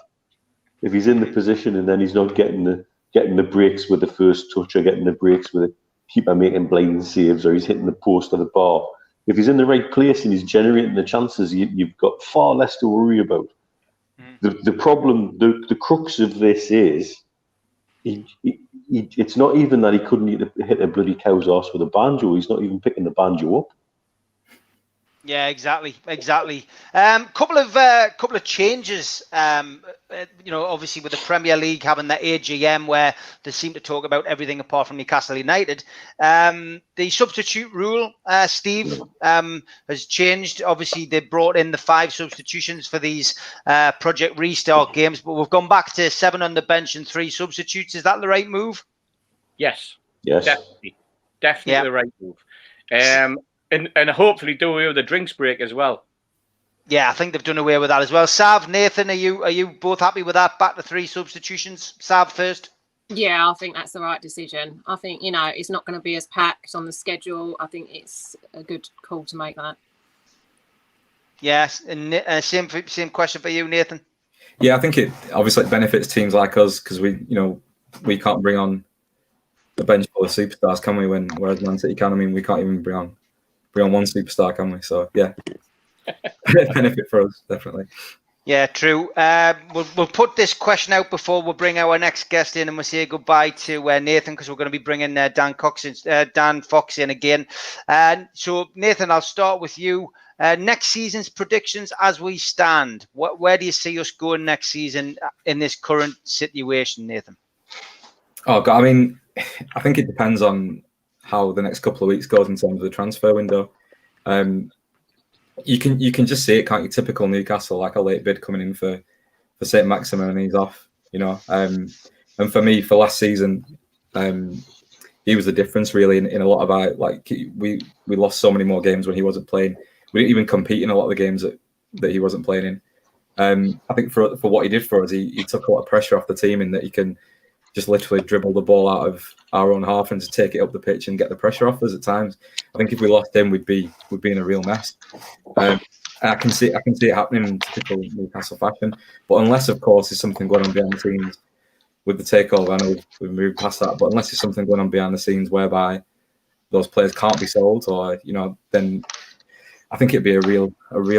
If he's in the position and then he's not getting the breaks with the first touch or getting the breaks with a keeper making blind saves or he's hitting the post or the bar. If he's in the right place and he's generating the chances, you've got far less to worry about. The problem, the crux of this is it's not even that he couldn't hit a bloody cow's arse with a banjo. He's not even picking the banjo up. Yeah, exactly. Couple of changes. Obviously with the Premier League having the AGM where they seem to talk about everything apart from Newcastle United. The substitute rule, Steve, has changed. Obviously, they brought in the 5 substitutions for these Project Restart games, but we've gone back to 7 on the bench and 3 substitutes. Is that the right move? Yes. Yeah. Definitely the right move. And hopefully do away with the drinks break as well. Yeah, I think they've done away with that as well. Sav, Nathan, are you both happy with that? Back to 3 substitutions. Sav first. Yeah, I think that's the right decision. I think it's not going to be as packed on the schedule. I think it's a good call to make that. Yes, and same question for you, Nathan. Yeah, I think it benefits teams like us because we can't bring on the bench full of superstars, can we? Whereas Man City can. I mean, we can't even bring on one superstar, can we? So yeah, benefit for us definitely. Yeah, true. We'll put this question out before we bring our next guest in, and we'll say goodbye to Nathan because we're going to be bringing Dan Fox in again. So Nathan, I'll start with you. Next season's predictions as we stand. Where do you see us going next season in this current situation, Nathan? Oh God, I mean, I think it depends on how the next couple of weeks goes in terms of the transfer window. You can just see it, can't you? Typical Newcastle, like a late bid coming in for St. Maximin and he's off. you know. And for me, for last season, he was the difference really in a lot of our, like, we lost so many more games when he wasn't playing. We didn't even compete in a lot of the games that he wasn't playing in. I think for what he did for us, he took a lot of pressure off the team in that he can just literally dribble the ball out of our own half and just take it up the pitch and get the pressure off us at times. I think if we lost him, we'd be in a real mess. And I can see it happening in typical Newcastle fashion. But unless, of course, there's something going on behind the scenes with the takeover, I know we've moved past that. But unless there's something going on behind the scenes whereby those players can't be sold, or then I think it'd be a real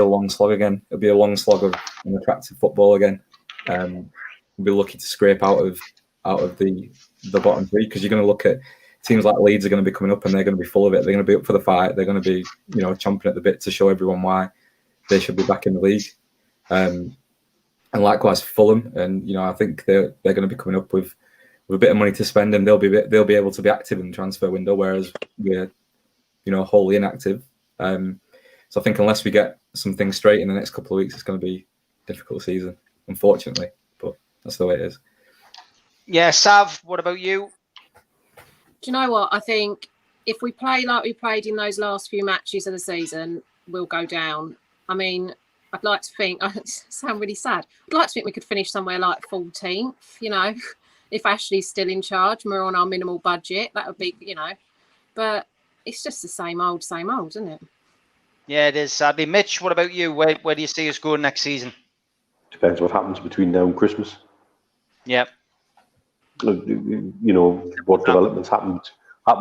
long slog again. It'd be a long slog of an attractive football again. We'd be lucky to scrape out of the bottom three, because you're going to look at teams like Leeds are going to be coming up and they're going to be full of it. They're going to be up for the fight. They're going to be chomping at the bit to show everyone why they should be back in the league. And likewise Fulham, and I think they're going to be coming up with a bit of money to spend, and they'll be able to be active in the transfer window, whereas we're wholly inactive. So I think unless we get some things straight in the next couple of weeks, it's going to be a difficult season, unfortunately. But that's the way it is. Yeah, Sav, what about you? Do you know what? I think if we play like we played in those last few matches of the season, we'll go down. I mean, I'd like to think, I sound really sad, I'd like to think we could finish somewhere like 14th, if Ashley's still in charge and we're on our minimal budget, that would be, but it's just the same old, isn't it? Yeah, it is, sadly. Mitch, what about you? Where do you see us going next season? Depends what happens between now and Christmas. Yeah. What developments happen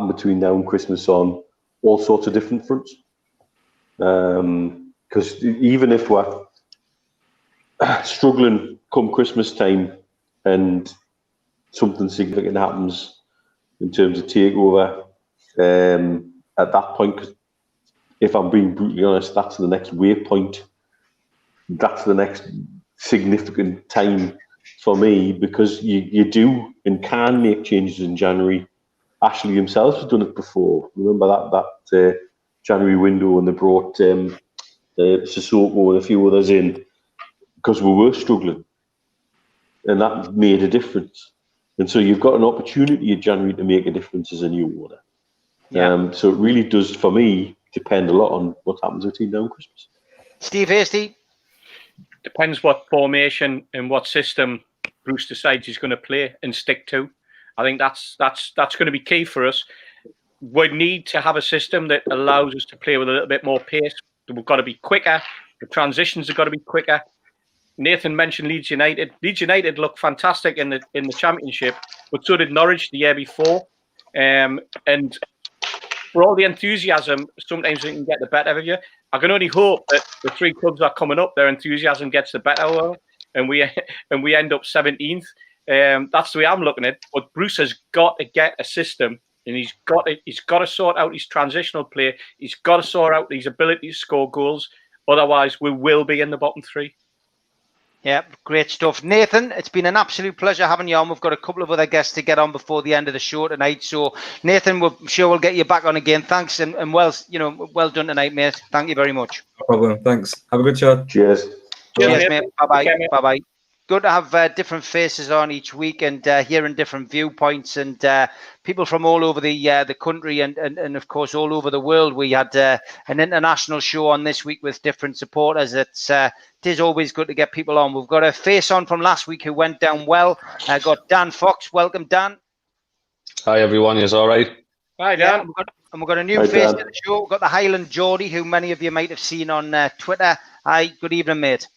between now and Christmas on all sorts of different fronts. Because even if we're struggling come Christmas time and something significant happens in terms of takeover, at that point, 'cause if I'm being brutally honest, that's the next waypoint. That's the next significant time for me, because you do and can make changes in January. Ashley himself has done it before. Remember that January window when they brought Sissoko and a few others in because we were struggling, and that made a difference. And so you've got an opportunity in January to make a difference as a new owner. Yeah. So it really does, for me, depend a lot on what happens between now and Christmas. Steve Hastie? Depends what formation and what system Bruce decides he's going to play and stick to. I think that's going to be key for us. We need to have a system that allows us to play with a little bit more pace. We've got to be quicker. The transitions have got to be quicker. Nathan mentioned Leeds United. Leeds United looked fantastic in the Championship, but so did Norwich the year before. And for all the enthusiasm, sometimes it can get the better of you. I can only hope that the three clubs that are coming up, their enthusiasm gets the better of them, and we end up 17th. That's the way I'm looking at it. But Bruce has got to get a system, and he's got to sort out his transitional play. He's got to sort out his ability to score goals. Otherwise, we will be in the bottom three. Yeah, great stuff. Nathan, it's been an absolute pleasure having you on. We've got a couple of other guests to get on before the end of the show tonight. So, Nathan, I'm sure we'll get you back on again. Thanks, and well done tonight, mate. Thank you very much. No problem. Thanks. Have a good show. Cheers. Cheers, mate. Bye-bye. Bye-bye. Good to have different faces on each week and hearing different viewpoints and people from all over the country and of course all over the world. We had an international show on this week with different supporters. It is always good to get people on. We've got a face on from last week who went down well. I got Dan Fox. Welcome, Dan. Hi everyone. Is all right? Hi, Dan. Yeah, we've got a new face to the show. We've got the Highland Geordie, who many of you might have seen on Twitter. Hi, good evening, mate.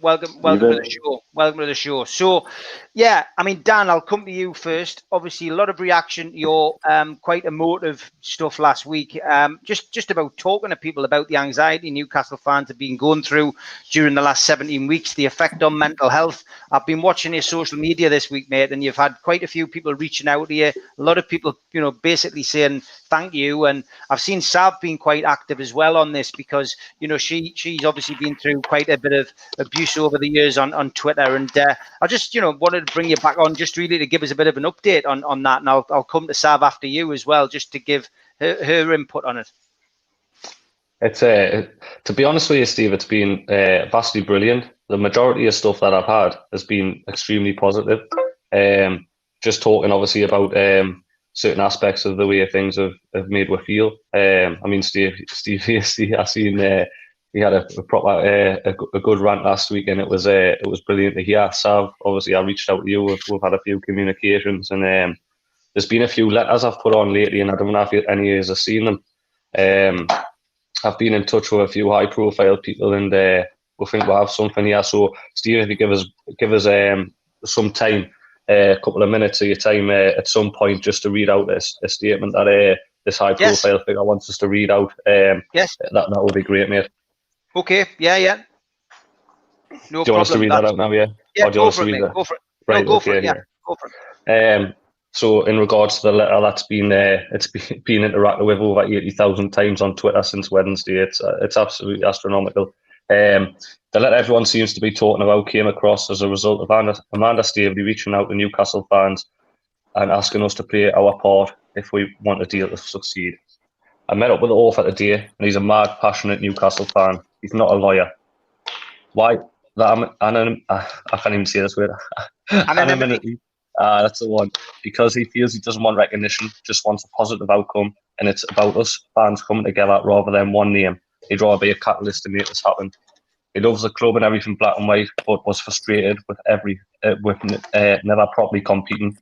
Welcome to the show. Welcome to the show. So, yeah, I mean, Dan, I'll come to you first. Obviously, a lot of reaction to your quite emotive stuff last week. Just about talking to people about the anxiety Newcastle fans have been going through during the last 17 weeks, the effect on mental health. I've been watching your social media this week, mate, and you've had quite a few people reaching out to you. A lot of people, basically saying thank you. And I've seen Sav being quite active as well on this because, she's obviously been through quite a bit of abuse over the years on Twitter, and I just wanted to bring you back on just really to give us a bit of an update on that, and I'll come to Sav after you as well just to give her input on it. It's to be honest with you, Steve, it's been vastly brilliant the majority of stuff that I've had has been extremely positive. Just talking obviously about certain aspects of the way things have made me feel. I mean, Steve Hastie, I seen he had a proper a good rant last week, and it was brilliant to hear. Sav, obviously, I reached out to you. We've had a few communications, and there's been a few letters I've put on lately, and I don't know if any of you have seen them. I've been in touch with a few high-profile people, and we think we'll have something here. So, Steve, if you give us some time, a couple of minutes of your time at some point, just to read out a statement that this high-profile figure wants us to read out. Yes, that would be great, mate. Okay. Yeah. No problem. Do you want us to read that out now? Yeah. Yeah. Go for it, mate. Go for it. Right. No, go for it. Yeah. Go for it. So, in regards to the letter that's been interacted with over 80,000 times on Twitter since Wednesday, it's absolutely astronomical. The letter everyone seems to be talking about came across as a result of Amanda Staveley reaching out to Newcastle fans and asking us to play our part if we want a deal to succeed. I met up with the author today, and he's a mad, passionate Newcastle fan. He's not a lawyer. Why? I can't even say this word. Anonymity. That's the one. Because he feels he doesn't want recognition, just wants a positive outcome, and it's about us fans coming together rather than one name. He'd rather be a catalyst to make this happen. He loves the club and everything black and white, but was frustrated with never properly competing.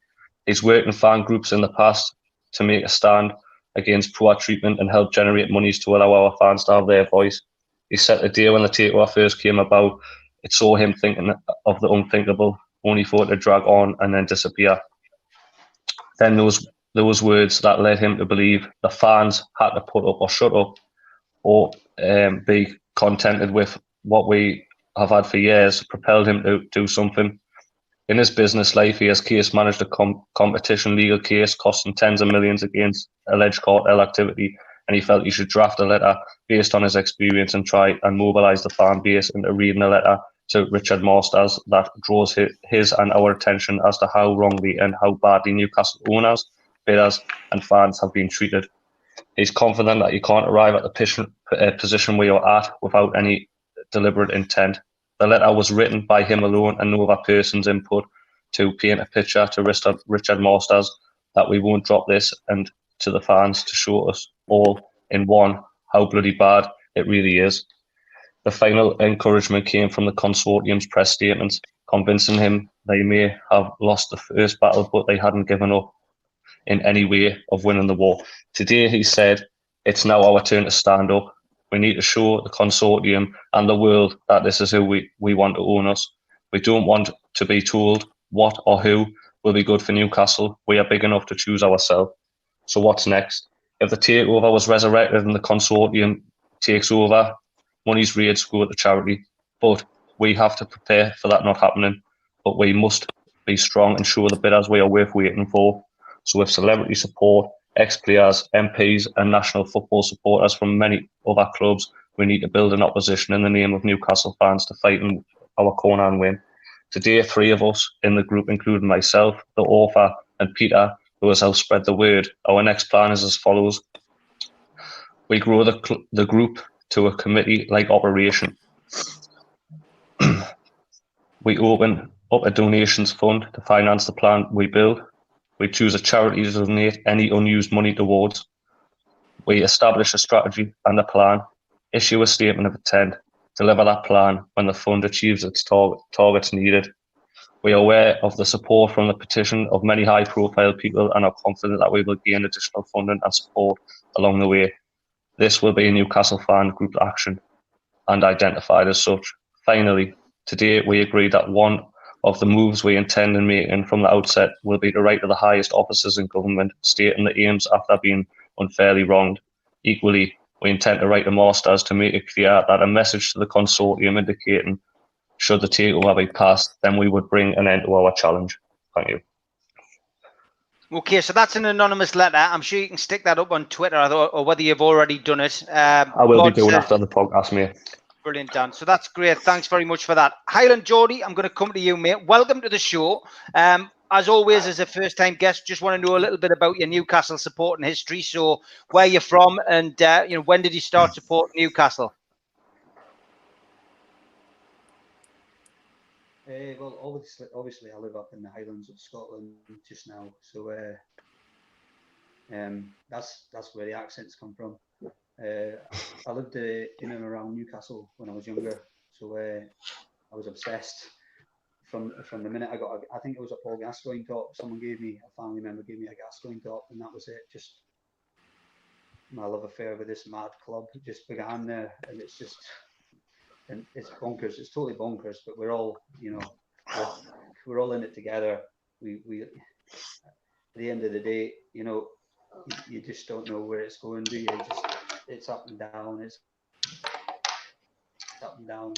He's worked in fan groups in the past to make a stand against poor treatment and help generate monies to allow our fans to have their voice. He said the day when the takeover first came about, it saw him thinking of the unthinkable, only for it to drag on and then disappear. Then those words that led him to believe the fans had to put up or shut up or be contented with what we have had for years propelled him to do something. In his business life, he has case managed a competition legal case costing tens of millions against alleged cartel activity, and he felt he should draft a letter based on his experience and try and mobilise the fan base into reading a letter to Richard Masters that draws his and our attention as to how wrongly and how badly Newcastle owners, bidders and fans have been treated. He's confident that he can't arrive at the position we are at without any deliberate intent. The letter was written by him alone and no other person's input to paint a picture to Richard Masters that we won't drop this, and to the fans to show us all in one how bloody bad it really is. The final encouragement came from the consortium's press statements, convincing him they may have lost the first battle, but they hadn't given up in any way of winning the war. Today, he said, it's now our turn to stand up. We need to show the consortium and the world that this is who we want to own us. We don't want to be told what or who will be good for Newcastle. We are big enough to choose ourselves. So what's next? If the takeover was resurrected and the consortium takes over, money's raised go to charity. But we have to prepare for that not happening. But we must be strong and show the bidders we are worth waiting for. So with celebrity support, ex-players, MPs and national football supporters from many other clubs, we need to build an opposition in the name of Newcastle fans to fight in our corner and win. Today, 3 of us in the group, including myself, the author and Peter, who has helped spread the word. Our next plan is as follows. We grow the group to a committee-like operation. We open up a donations fund to finance the plan we build. We choose a charity to donate any unused money towards. We establish a strategy and a plan, issue a statement of intent, deliver that plan when the fund achieves its targets needed. We are aware of the support from the petition of many high-profile people and are confident that we will gain additional funding and support along the way. This will be a Newcastle fan group action and identified as such. Finally, today we agree that one of the moves we intend in making from the outset will be to write to the highest officers in government, stating the aims after being unfairly wronged. Equally, we intend to write to Masters to make it clear that a message to the consortium indicating should the takeover be passed, then we would bring an end to our challenge. Thank you. Okay, so that's an anonymous letter. I'm sure you can stick that up on Twitter, or whether you've already done it. I will be doing after the podcast, mate. Brilliant, Dan. So that's great. Thanks very much for that. Highland Geordie, I'm going to come to you, mate. Welcome to the show. As always, as a first-time guest, just want to know a little bit about your Newcastle support and history. So where you're from and when did you start supporting Newcastle? Well, obviously, I live up in the Highlands of Scotland just now, so that's where the accents come from. I lived in and around Newcastle when I was younger, so I was obsessed from the minute I got. I think it was a Paul Gascoigne top. A family member gave me a Gascoigne top, and that was it. Just my love affair with this mad club just began there, and it's bonkers. It's totally bonkers, but we're all, we're all in it together. We at the end of the day, you just don't know where it's going, do you? It's up and down. It's up and down.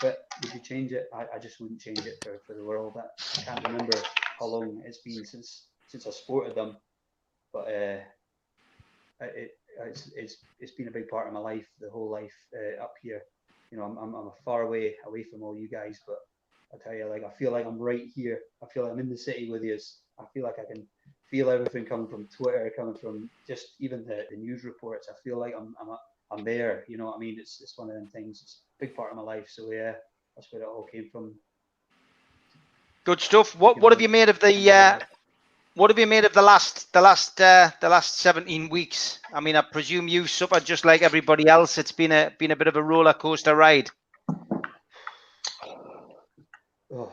But would you change it? I just wouldn't change it for the world. I can't remember how long it's been since I sported them, but it's been a big part of my life, the whole life up here. I'm far away from all you guys, but I tell you, I feel like I'm right here. I feel like I'm in the city with you. I feel like I can feel everything coming from Twitter, coming from just even the news reports. I feel like I'm there. You know what I mean? It's one of them things. It's a big part of my life. So yeah, that's where it all came from. Good stuff. What have you made of the? What have you made of the last 17 weeks? I mean, I presume you suffered just like everybody else. It's been a bit of a roller coaster ride. Oh.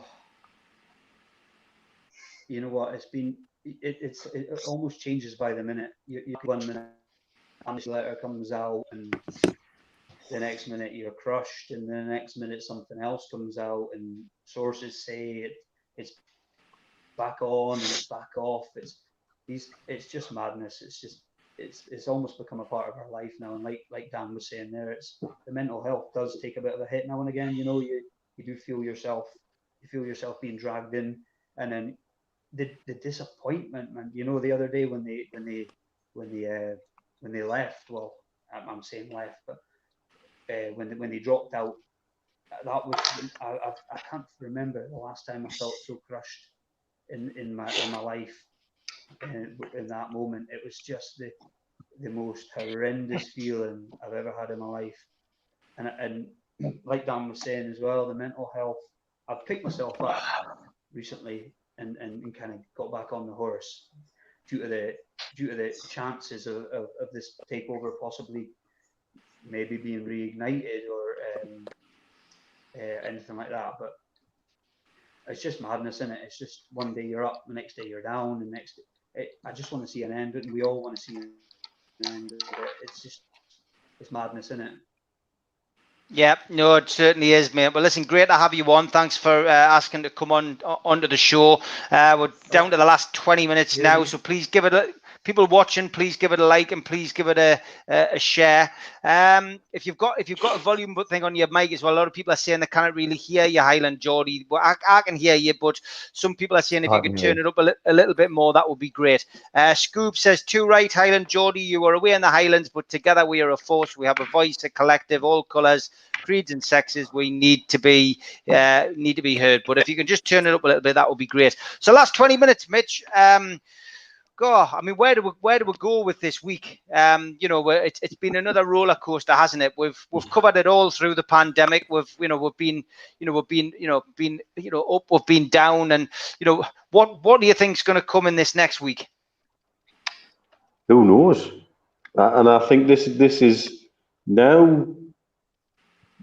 You know what? It's been. It almost changes by the minute. You 1 minute, this letter comes out, and the next minute you're crushed, and the next minute something else comes out, and sources say it's back on and it's back off. It's just madness. It's almost become a part of our life now. And like Dan was saying there, the mental health does take a bit of a hit now and again. You do feel yourself being dragged in, and then the disappointment, man. The other day when they left. Well, I'm saying left, but when they dropped out, that was I can't remember the last time I felt so crushed in my life. In that moment, it was just the most horrendous feeling I've ever had in my life. And like Dan was saying as well, the mental health. I've picked myself up recently and kind of got back on the horse due to the chances of this takeover possibly maybe being reignited or anything like that. But it's just madness, isn't it? It's just one day you're up, the next day you're down, the next day, I just want to see an end, and we all want to see an end. It's madness, isn't it? Yeah, no, it certainly is, mate. Well, listen, great to have you on. Thanks for asking to come onto the show. We're down to the last 20 minutes now, so please give it people watching, please give it a like and please give it a share. If you've got a volume thing on your mic as well, a lot of people are saying they can't really hear you, Highland Geordie. Well, I can hear you, but some people are saying if you could turn it up a little bit more, that would be great. Scoop says, too right, Highland Geordie, you are away in the Highlands, but together we are a force. We have a voice, a collective, all colours, creeds and sexes. We need to be heard. But if you can just turn it up a little bit, that would be great. So last 20 minutes, Mitch. I mean, where do we go with this week? It's been another roller coaster, hasn't it? We've covered it all through the pandemic. We've been up, we've been down, and what do you think is going to come in this next week? Who knows? And I think this is now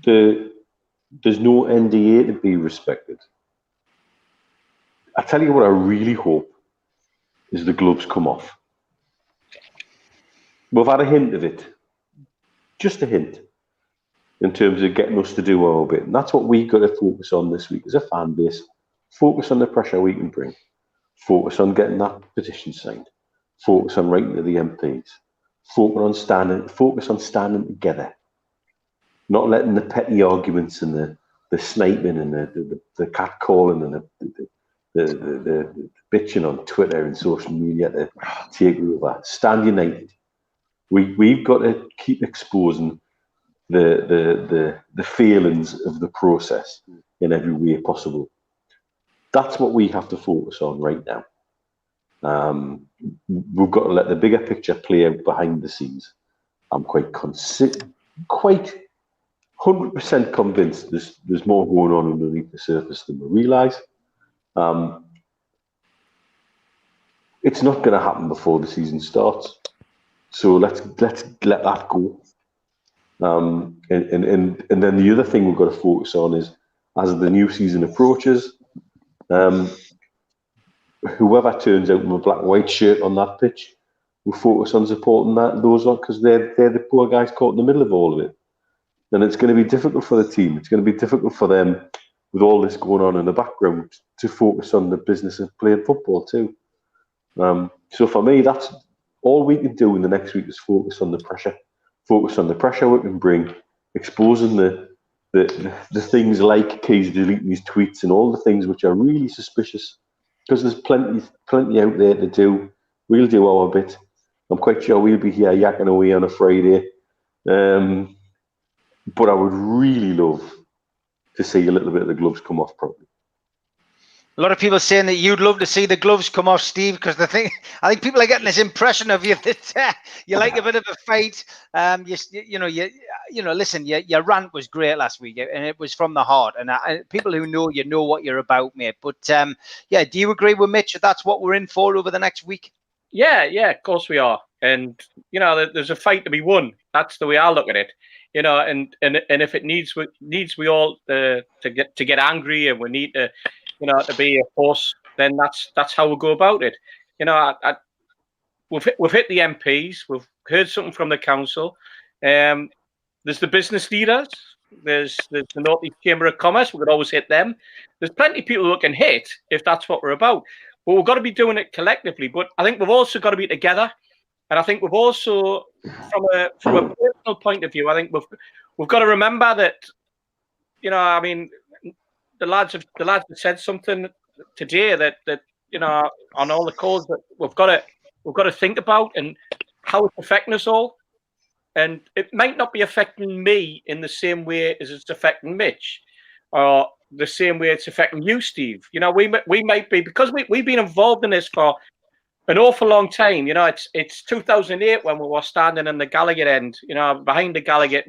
there's no NDA to be respected. I tell you what, I really hope is the gloves come off. We've had a hint of it, just a hint, in terms of getting us to do our bit. And that's what we've got to focus on this week as a fan base. Focus on the pressure we can bring. Focus on getting that petition signed. Focus on writing to the MPs. Focus on standing together. Not letting the petty arguments and the sniping and the catcalling and the bitching on Twitter and social media to take over. Stand united. We've got to keep exposing the failings of the process in every way possible. That's what we have to focus on right now. We've got to let the bigger picture play out behind the scenes. I'm quite 100% convinced there's more going on underneath the surface than we realise. It's not going to happen before the season starts, so let's let that go. And then the other thing we've got to focus on is, as the new season approaches, whoever turns out in a black and white shirt on that pitch, we'll focus on supporting those on, because they're the poor guys caught in the middle of all of it. And it's going to be difficult for the team. It's going to be difficult for them, with all this going on in the background, to focus on the business of playing football too. So for me, that's all we can do in the next week, is focus on the pressure. Focus on the pressure we can bring, exposing the things like Keys deleting his tweets and all the things which are really suspicious, because there's plenty out there to do. We'll do our bit. I'm quite sure we'll be here yakking away on a Friday. But I would really love to see a little bit of the gloves come off properly. A lot of people saying that you'd love to see the gloves come off, Steve, because I think people are getting this impression of you that you like a bit of a fight. Listen, your rant was great last week, and it was from the heart. And people who know you know what you're about, mate. But do you agree with Mitch that that's what we're in for over the next week? Yeah, of course we are. And there's a fight to be won. That's the way I look at it. And if it needs we all to get angry, and we need to be a force, then that's how we'll go about it. We've hit the MPs, we've heard something from the council. There's the business leaders, there's the North East Chamber of Commerce. We could always hit them. There's plenty of people who can hit if that's what we're about. But we've got to be doing it collectively. But I think we've also got to be together. And I think we've also, from a personal point of view, I think we've got to remember that, the lads have said something today that on all the calls that we've got to think about, and how it's affecting us all. And it might not be affecting me in the same way as it's affecting Mitch, or the same way it's affecting you, Steve. We might be, because we've been involved in this for an awful long time. It's 2008 when we were standing in the Gallagher end, behind the Gallagher,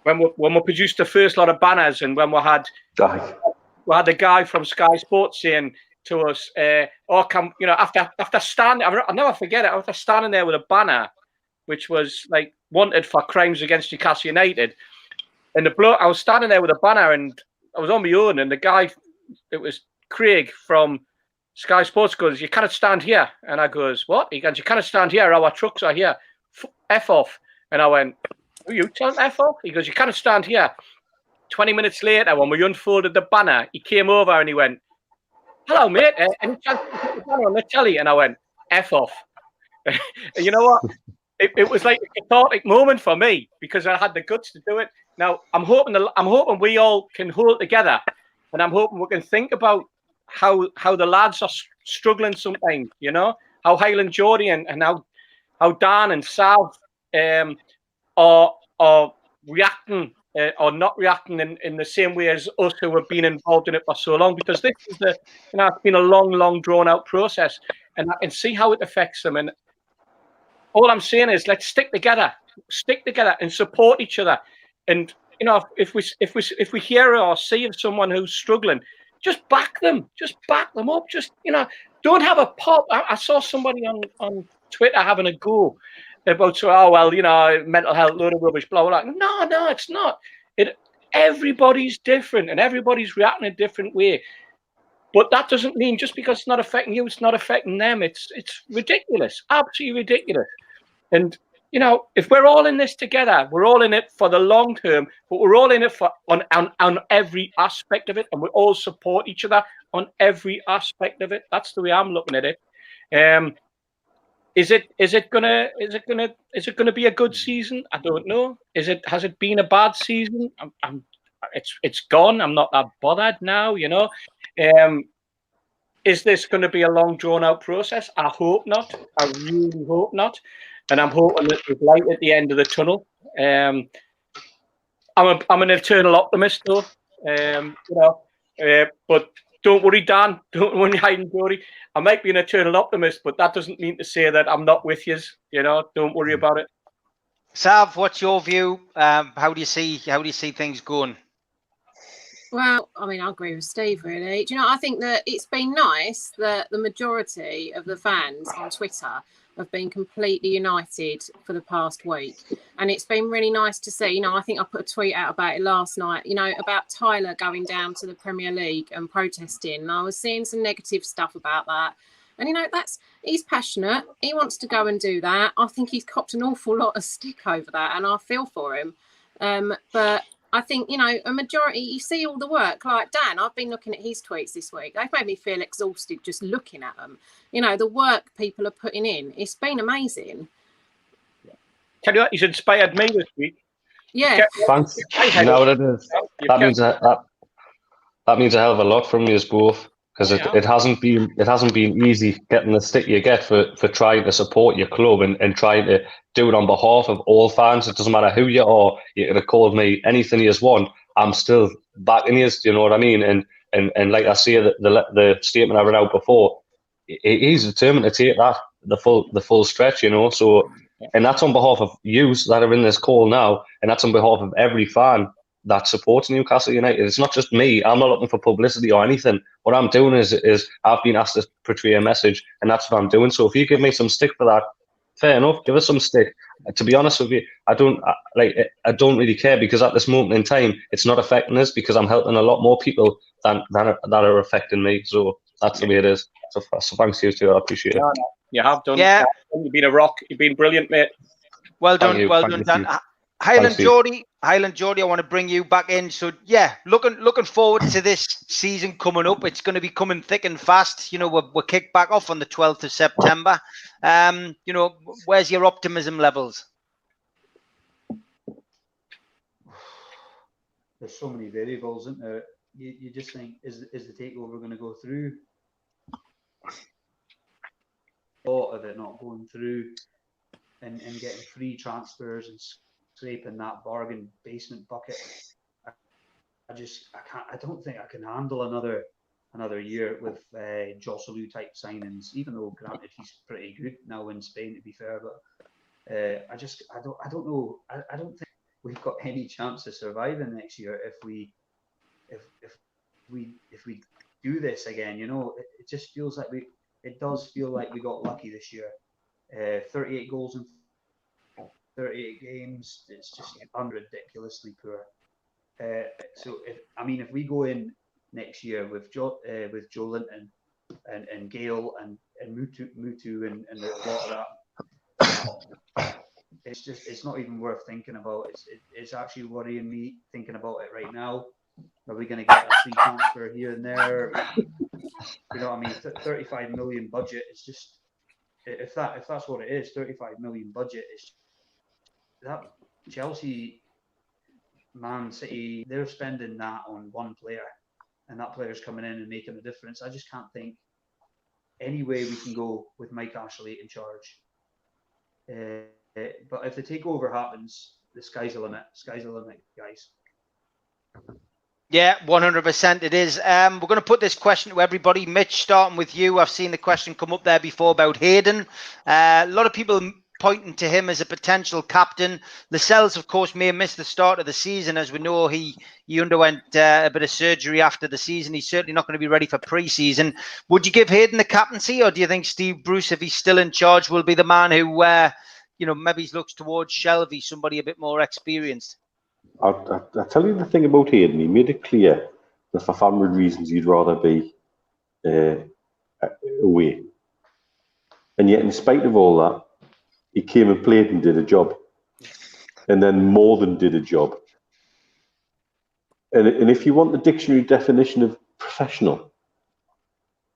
when we produced the first lot of banners, and when we had the guy from Sky Sports saying to us, after standing, I'll never forget it, after standing there with a banner which was like wanted for crimes against Newcastle United, and I was standing there with a banner, and I was on my own, and the guy, it was Craig from Sky Sports, goes, "You cannot stand here." And I goes, "What?" He goes, "You cannot stand here, our trucks are here, F off." And I went, "Are you telling F off?" He goes, "You cannot stand here." 20 minutes later, when we unfolded the banner, he came over and he went, "Hello, mate, any chance you put the banner on the telly?" And I went, "F off." And you know what? It was like a cathartic moment for me, because I had the guts to do it. Now, I'm hoping we all can hold together, and I'm hoping we can think about how the lads are struggling sometimes, how Highland Geordie and how Dan and Sav are reacting or not reacting in the same way as us who have been involved in it for so long, because this is it's been a long drawn out process, and I can see how it affects them. And all I'm saying is, let's stick together and support each other. And if we hear or see of someone who's struggling, just back them up. Just don't have a pop. I saw somebody on Twitter having a go about, mental health, load of rubbish, blah blah blah. No, it's not. Everybody's different, and everybody's reacting a different way. But that doesn't mean just because it's not affecting you, it's not affecting them. It's ridiculous, absolutely ridiculous. And if we're all in this together, we're all in it for the long term, but we're all in it for on every aspect of it, and we all support each other on every aspect of it. That's the way I'm looking at it. Is it gonna be a good season? I don't know. Has it been a bad season? It's gone. I'm not that bothered now. Is this going to be a long drawn out process? I hope not. I really hope not. And I'm hoping that there's light at the end of the tunnel. I'm an eternal optimist, though. But don't worry, Dan. Don't worry, Hayden Dory. I might be an eternal optimist, but that doesn't mean to say that I'm not with you. Don't worry about it. Sav, what's your view? How do you see things going? Well, I mean, I agree with Steve, really. Do you know, I think that it's been nice that the majority of the fans on Twitter have been completely united for the past week. And it's been really nice to see. You know, I think I put a tweet out about it last night, you know, about Tyler going down to the Premier League and protesting. And I was seeing some negative stuff about that. And, you know, he's passionate. He wants to go and do that. I think he's copped an awful lot of stick over that, and I feel for him. But I think, you know, a majority, you see all the work. Like Dan, I've been looking at his tweets this week. They've made me feel exhausted just looking at them. You know, the work people are putting in. It's been amazing. Tell you what, he's inspired me this week. Yeah. Thanks. You know what it is? That means that means a hell of a lot from you both, because it hasn't been easy getting the stick you get for trying to support your club and trying to do it on behalf of all fans. It doesn't matter who you are. You could have called me anything you want. I'm still backing you. You know what I mean? And like I say, the statement I read out before, he's determined to take that the full stretch. You know, so. And that's on behalf of yous that are in this call now, and that's on behalf of every fan that supports Newcastle United. It's not just me. I'm not looking for publicity or anything. What I'm doing is I've been asked to portray a message, and that's what I'm doing. So if you give me some stick for that, fair enough. Give us some stick. To be honest with you, I don't really care, because at this moment in time, it's not affecting us, because I'm helping a lot more people than are affecting me. So that's the way it is. So thanks to you too. I appreciate it. You have done. Yeah. You've been a rock. You've been brilliant, mate. Well done, Dan. Highland Geordie, I want to bring you back in. So yeah, looking forward to this season coming up. It's going to be coming thick and fast. You know, we're kicked back off on the 12th of September. You know, where's your optimism levels? There's so many variables, isn't there? You just think, is the takeover going to go through? Thought of it not going through, and getting free transfers and scraping that bargain basement bucket. I don't think I can handle another year with Joselu type signings, even though granted he's pretty good now in Spain, to be fair, but I don't know. I don't think we've got any chance of surviving next year if we do this again. You know, it just feels like it does feel like we got lucky this year. 38 goals in 38 games. It's just ridiculously poor. So if we go in next year with Joe Linton and Gale and Mutu and a lot of that, it's not even worth thinking about. It's actually worrying me thinking about it right now. Are we going to get a free transfer here and there? You know what I mean? 35 million budget is just, if that's what it is, 35 million budget is that. Chelsea, Man City, they're spending that on one player, and that player's coming in and making a difference. I just can't think any way we can go with Mike Ashley in charge. But if the takeover happens, the sky's the limit. Sky's the limit, guys. Yeah, 100% it is. We're going to put this question to everybody. Mitch, starting with you. I've seen the question come up there before about Hayden. A lot of people pointing to him as a potential captain. Lascelles, of course, may have missed the start of the season. As we know, he underwent a bit of surgery after the season. He's certainly not going to be ready for pre-season. Would you give Hayden the captaincy, or do you think Steve Bruce, if he's still in charge, will be the man who, maybe looks towards Shelby, somebody a bit more experienced? I'll tell you the thing about Hayden. He made it clear that for family reasons he'd rather be away. And yet, in spite of all that, he came and played and did a job. And then more than did a job. And if you want the dictionary definition of professional,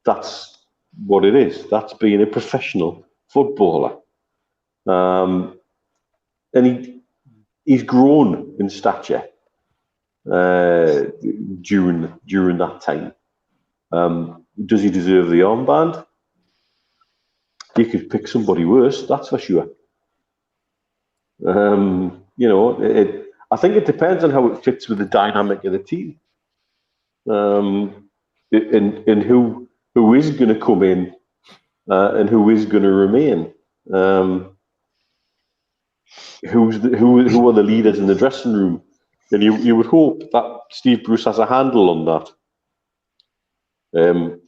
that's what it is. That's being a professional footballer. And he's grown in stature during that time. Does he deserve the armband? You could pick somebody worse, that's for sure. I think it depends on how it fits with the dynamic of the team, and who is going to come in and who is going to remain. who are the leaders in the dressing room, and you would hope that Steve Bruce has a handle on that.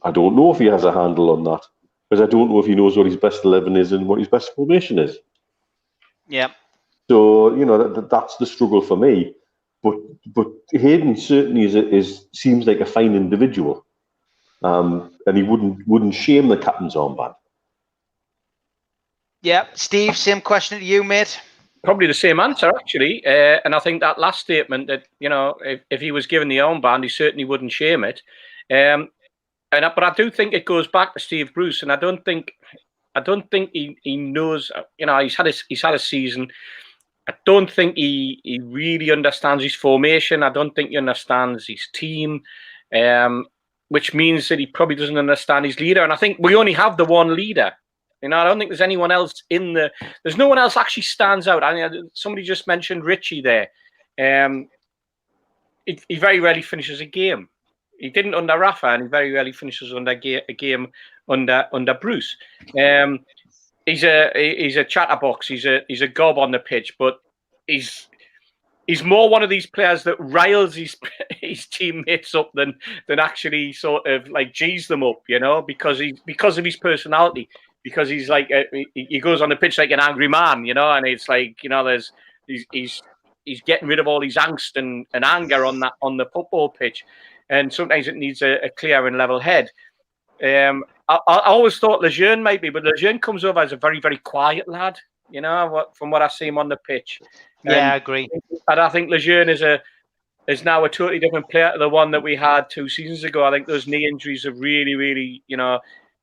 I don't know if he has a handle on that, because I don't know if he knows what his best 11 is and what his best formation is. Yeah. So that's the struggle for me. But Hayden certainly seems like a fine individual, and he wouldn't shame the captain's armband. Yeah, Steve, same question to you, mate. Probably the same answer, actually. And I think that last statement that, if he was given the armband, he certainly wouldn't shame it. But I do think it goes back to Steve Bruce, and I don't think he knows. He's had a season. I don't think he really understands his formation. I don't think he understands his team, which means that he probably doesn't understand his leader. And I think we only have the one leader. I don't think there's anyone else there's no one else actually stands out. Somebody just mentioned Richie there. He very rarely finishes a game. He didn't under Rafa, and he very rarely finishes a game under Bruce. He's a chatterbox. He's a gob on the pitch, but he's more one of these players that riles his teammates up than actually sort of like G's them up, because of his personality. Because he's like he goes on the pitch like an angry man, and it's like he's getting rid of all his angst and anger on the football pitch, and sometimes it needs a clear and level head. I always thought Lejeune might be, but Lejeune comes over as a very, very quiet lad, from what I see him on the pitch. Yeah, I agree. And I think Lejeune is now a totally different player to the one that we had 2 seasons ago. I think those knee injuries have really, really,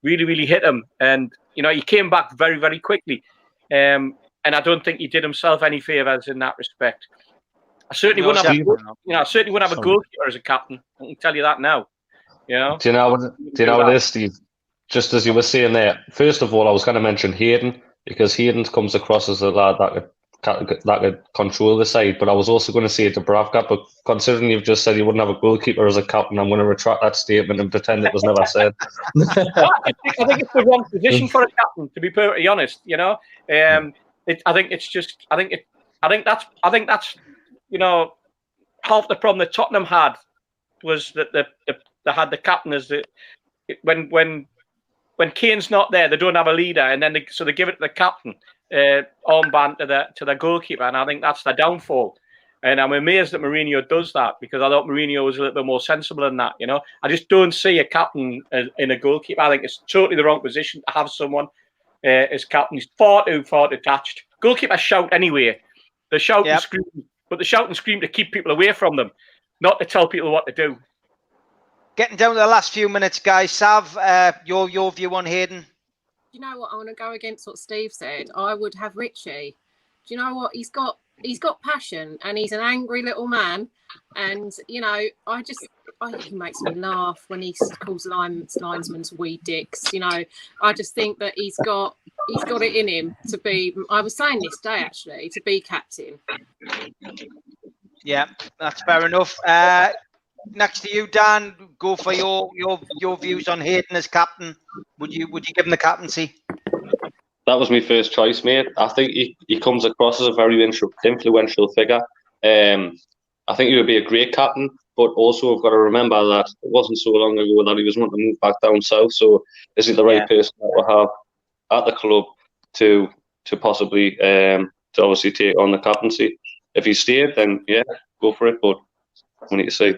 really hit him. And, he came back very, very quickly. And I don't think he did himself any favours in that respect. I certainly wouldn't have a goalkeeper as a captain. I can tell you that now. Do you know what it is, Steve? Just as you were saying there, first of all, I was going to mention Hayden, because Hayden comes across as a lad that could control the side. But I was also going to say Dubravka, but considering you've just said you wouldn't have a goalkeeper as a captain, I'm going to retract that statement and pretend it was never said. I think it's the wrong position for a captain, to be perfectly honest. I think that's half the problem that Tottenham had was that they had the captain as when Kane's not there, they don't have a leader, and then they give it to the captain armband to the goalkeeper, and I think that's the downfall. And I'm amazed that Mourinho does that, because I thought Mourinho was a little bit more sensible than that. I just don't see a captain in a goalkeeper. I think it's totally the wrong position to have someone as captain. He's far too detached. Goalkeepers shout anyway. They shout and scream, but they shout and scream to keep people away from them, not to tell people what to do. Getting down to the last few minutes, guys. Sav, your view on Hayden? You know what? I want to go against what Steve said. I would have Richie. Do you know what? He's got passion, and he's an angry little man. And he makes me laugh when he calls linesmen wee dicks. I just think that he's got it in him to be. I was saying this day actually to be captain. Yeah, that's fair enough. Next to you, Dan, go for your views on Hayden as captain. Would you give him the captaincy? That was my first choice, mate. I think he comes across as a very influential figure. I think he would be a great captain, but also I've got to remember that it wasn't so long ago that he was wanting to move back down south. So is he the right person that we have at the club to possibly to obviously take on the captaincy? If he stayed, then yeah, go for it. But we need to see.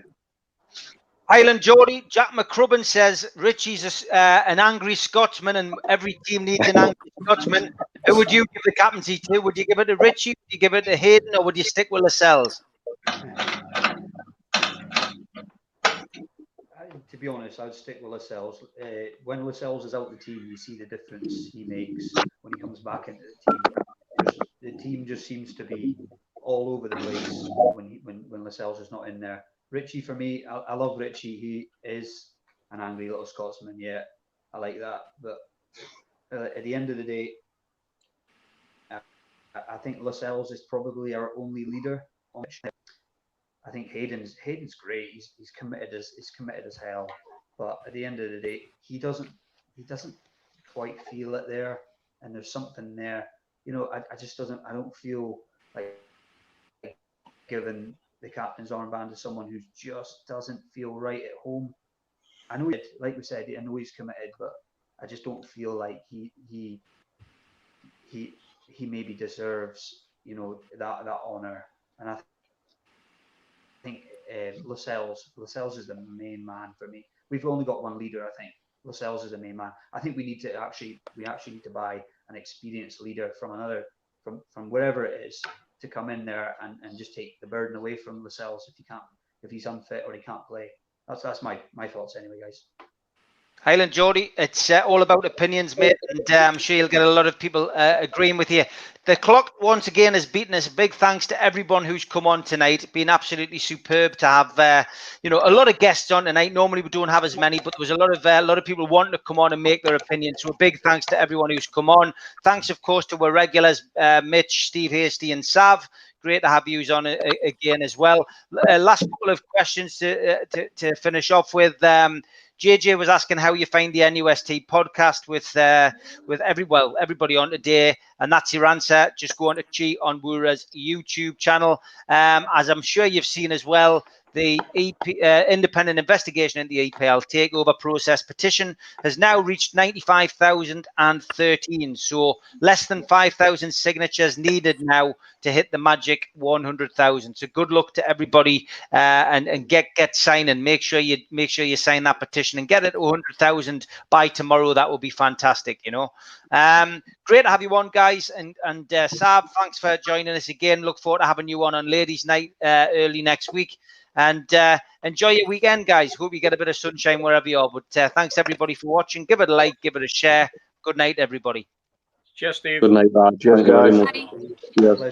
Highland Geordie, Jack McCrubbin says Richie's an angry Scotsman, and every team needs an angry Scotsman. Who would you give the captaincy to? Would you give it to Richie? Would you give it to Hayden, or would you stick with Lascelles? To be honest, I'd stick with Lascelles. When Lascelles is out the team, you see the difference he makes when he comes back into the team. The team just seems to be all over the place when Lascelles is not in there. Richie, for me, I love Richie. He is an angry little Scotsman. Yeah, I like that. But at the end of the day, I think Lascelles is probably our only leader. I think Hayden's great. He's committed as hell. But at the end of the day, he doesn't quite feel it there. And there's something there. I just don't feel like giving the captain's armband to someone who just doesn't feel right at home. I know, like we said, I know he's committed, but I just don't feel like he maybe deserves, you know, that honour. And I think Lascelles is the main man for me. We've only got one leader, I think. Lascelles is the main man. I think we need to actually need to buy an experienced leader from wherever it is to come in there and just take the burden away from Lascelles if he's unfit or he can't play. That's my thoughts anyway, guys. Highland Geordie, it's all about opinions, mate, and I'm sure you'll get a lot of people agreeing with you. The clock once again has beaten us. Big thanks to everyone who's come on tonight. It's been absolutely superb to have you know, a lot of guests on tonight. Normally we don't have as many, but there was a lot of people wanting to come on and make their opinions. So a big thanks to everyone who's come on. Thanks, of course, to our regulars, Mitch, Steve Hastie, and Sav. Great to have you on again as well. Last couple of questions to finish off with. JJ was asking how you find the NUST podcast with everybody on today, and that's your answer. Just go on to Chi Onwura's YouTube channel. As I'm sure you've seen as well, the independent investigation into the EPL takeover process petition has now reached 95,013. So less than 5,000 signatures needed now to hit the magic 100,000. So good luck to everybody, and get signing. Make sure you sign that petition and get it to 100,000 by tomorrow. That will be fantastic. You know, great to have you on, guys, and Sav, thanks for joining us again. Look forward to having you on Ladies' Night early next week. And enjoy your weekend, guys. Hope you get a bit of sunshine wherever you are. But thanks everybody for watching. Give it a like, give it a share. Good night, everybody. Cheers, Steve. Good night, man. Cheers, guys. Cheers.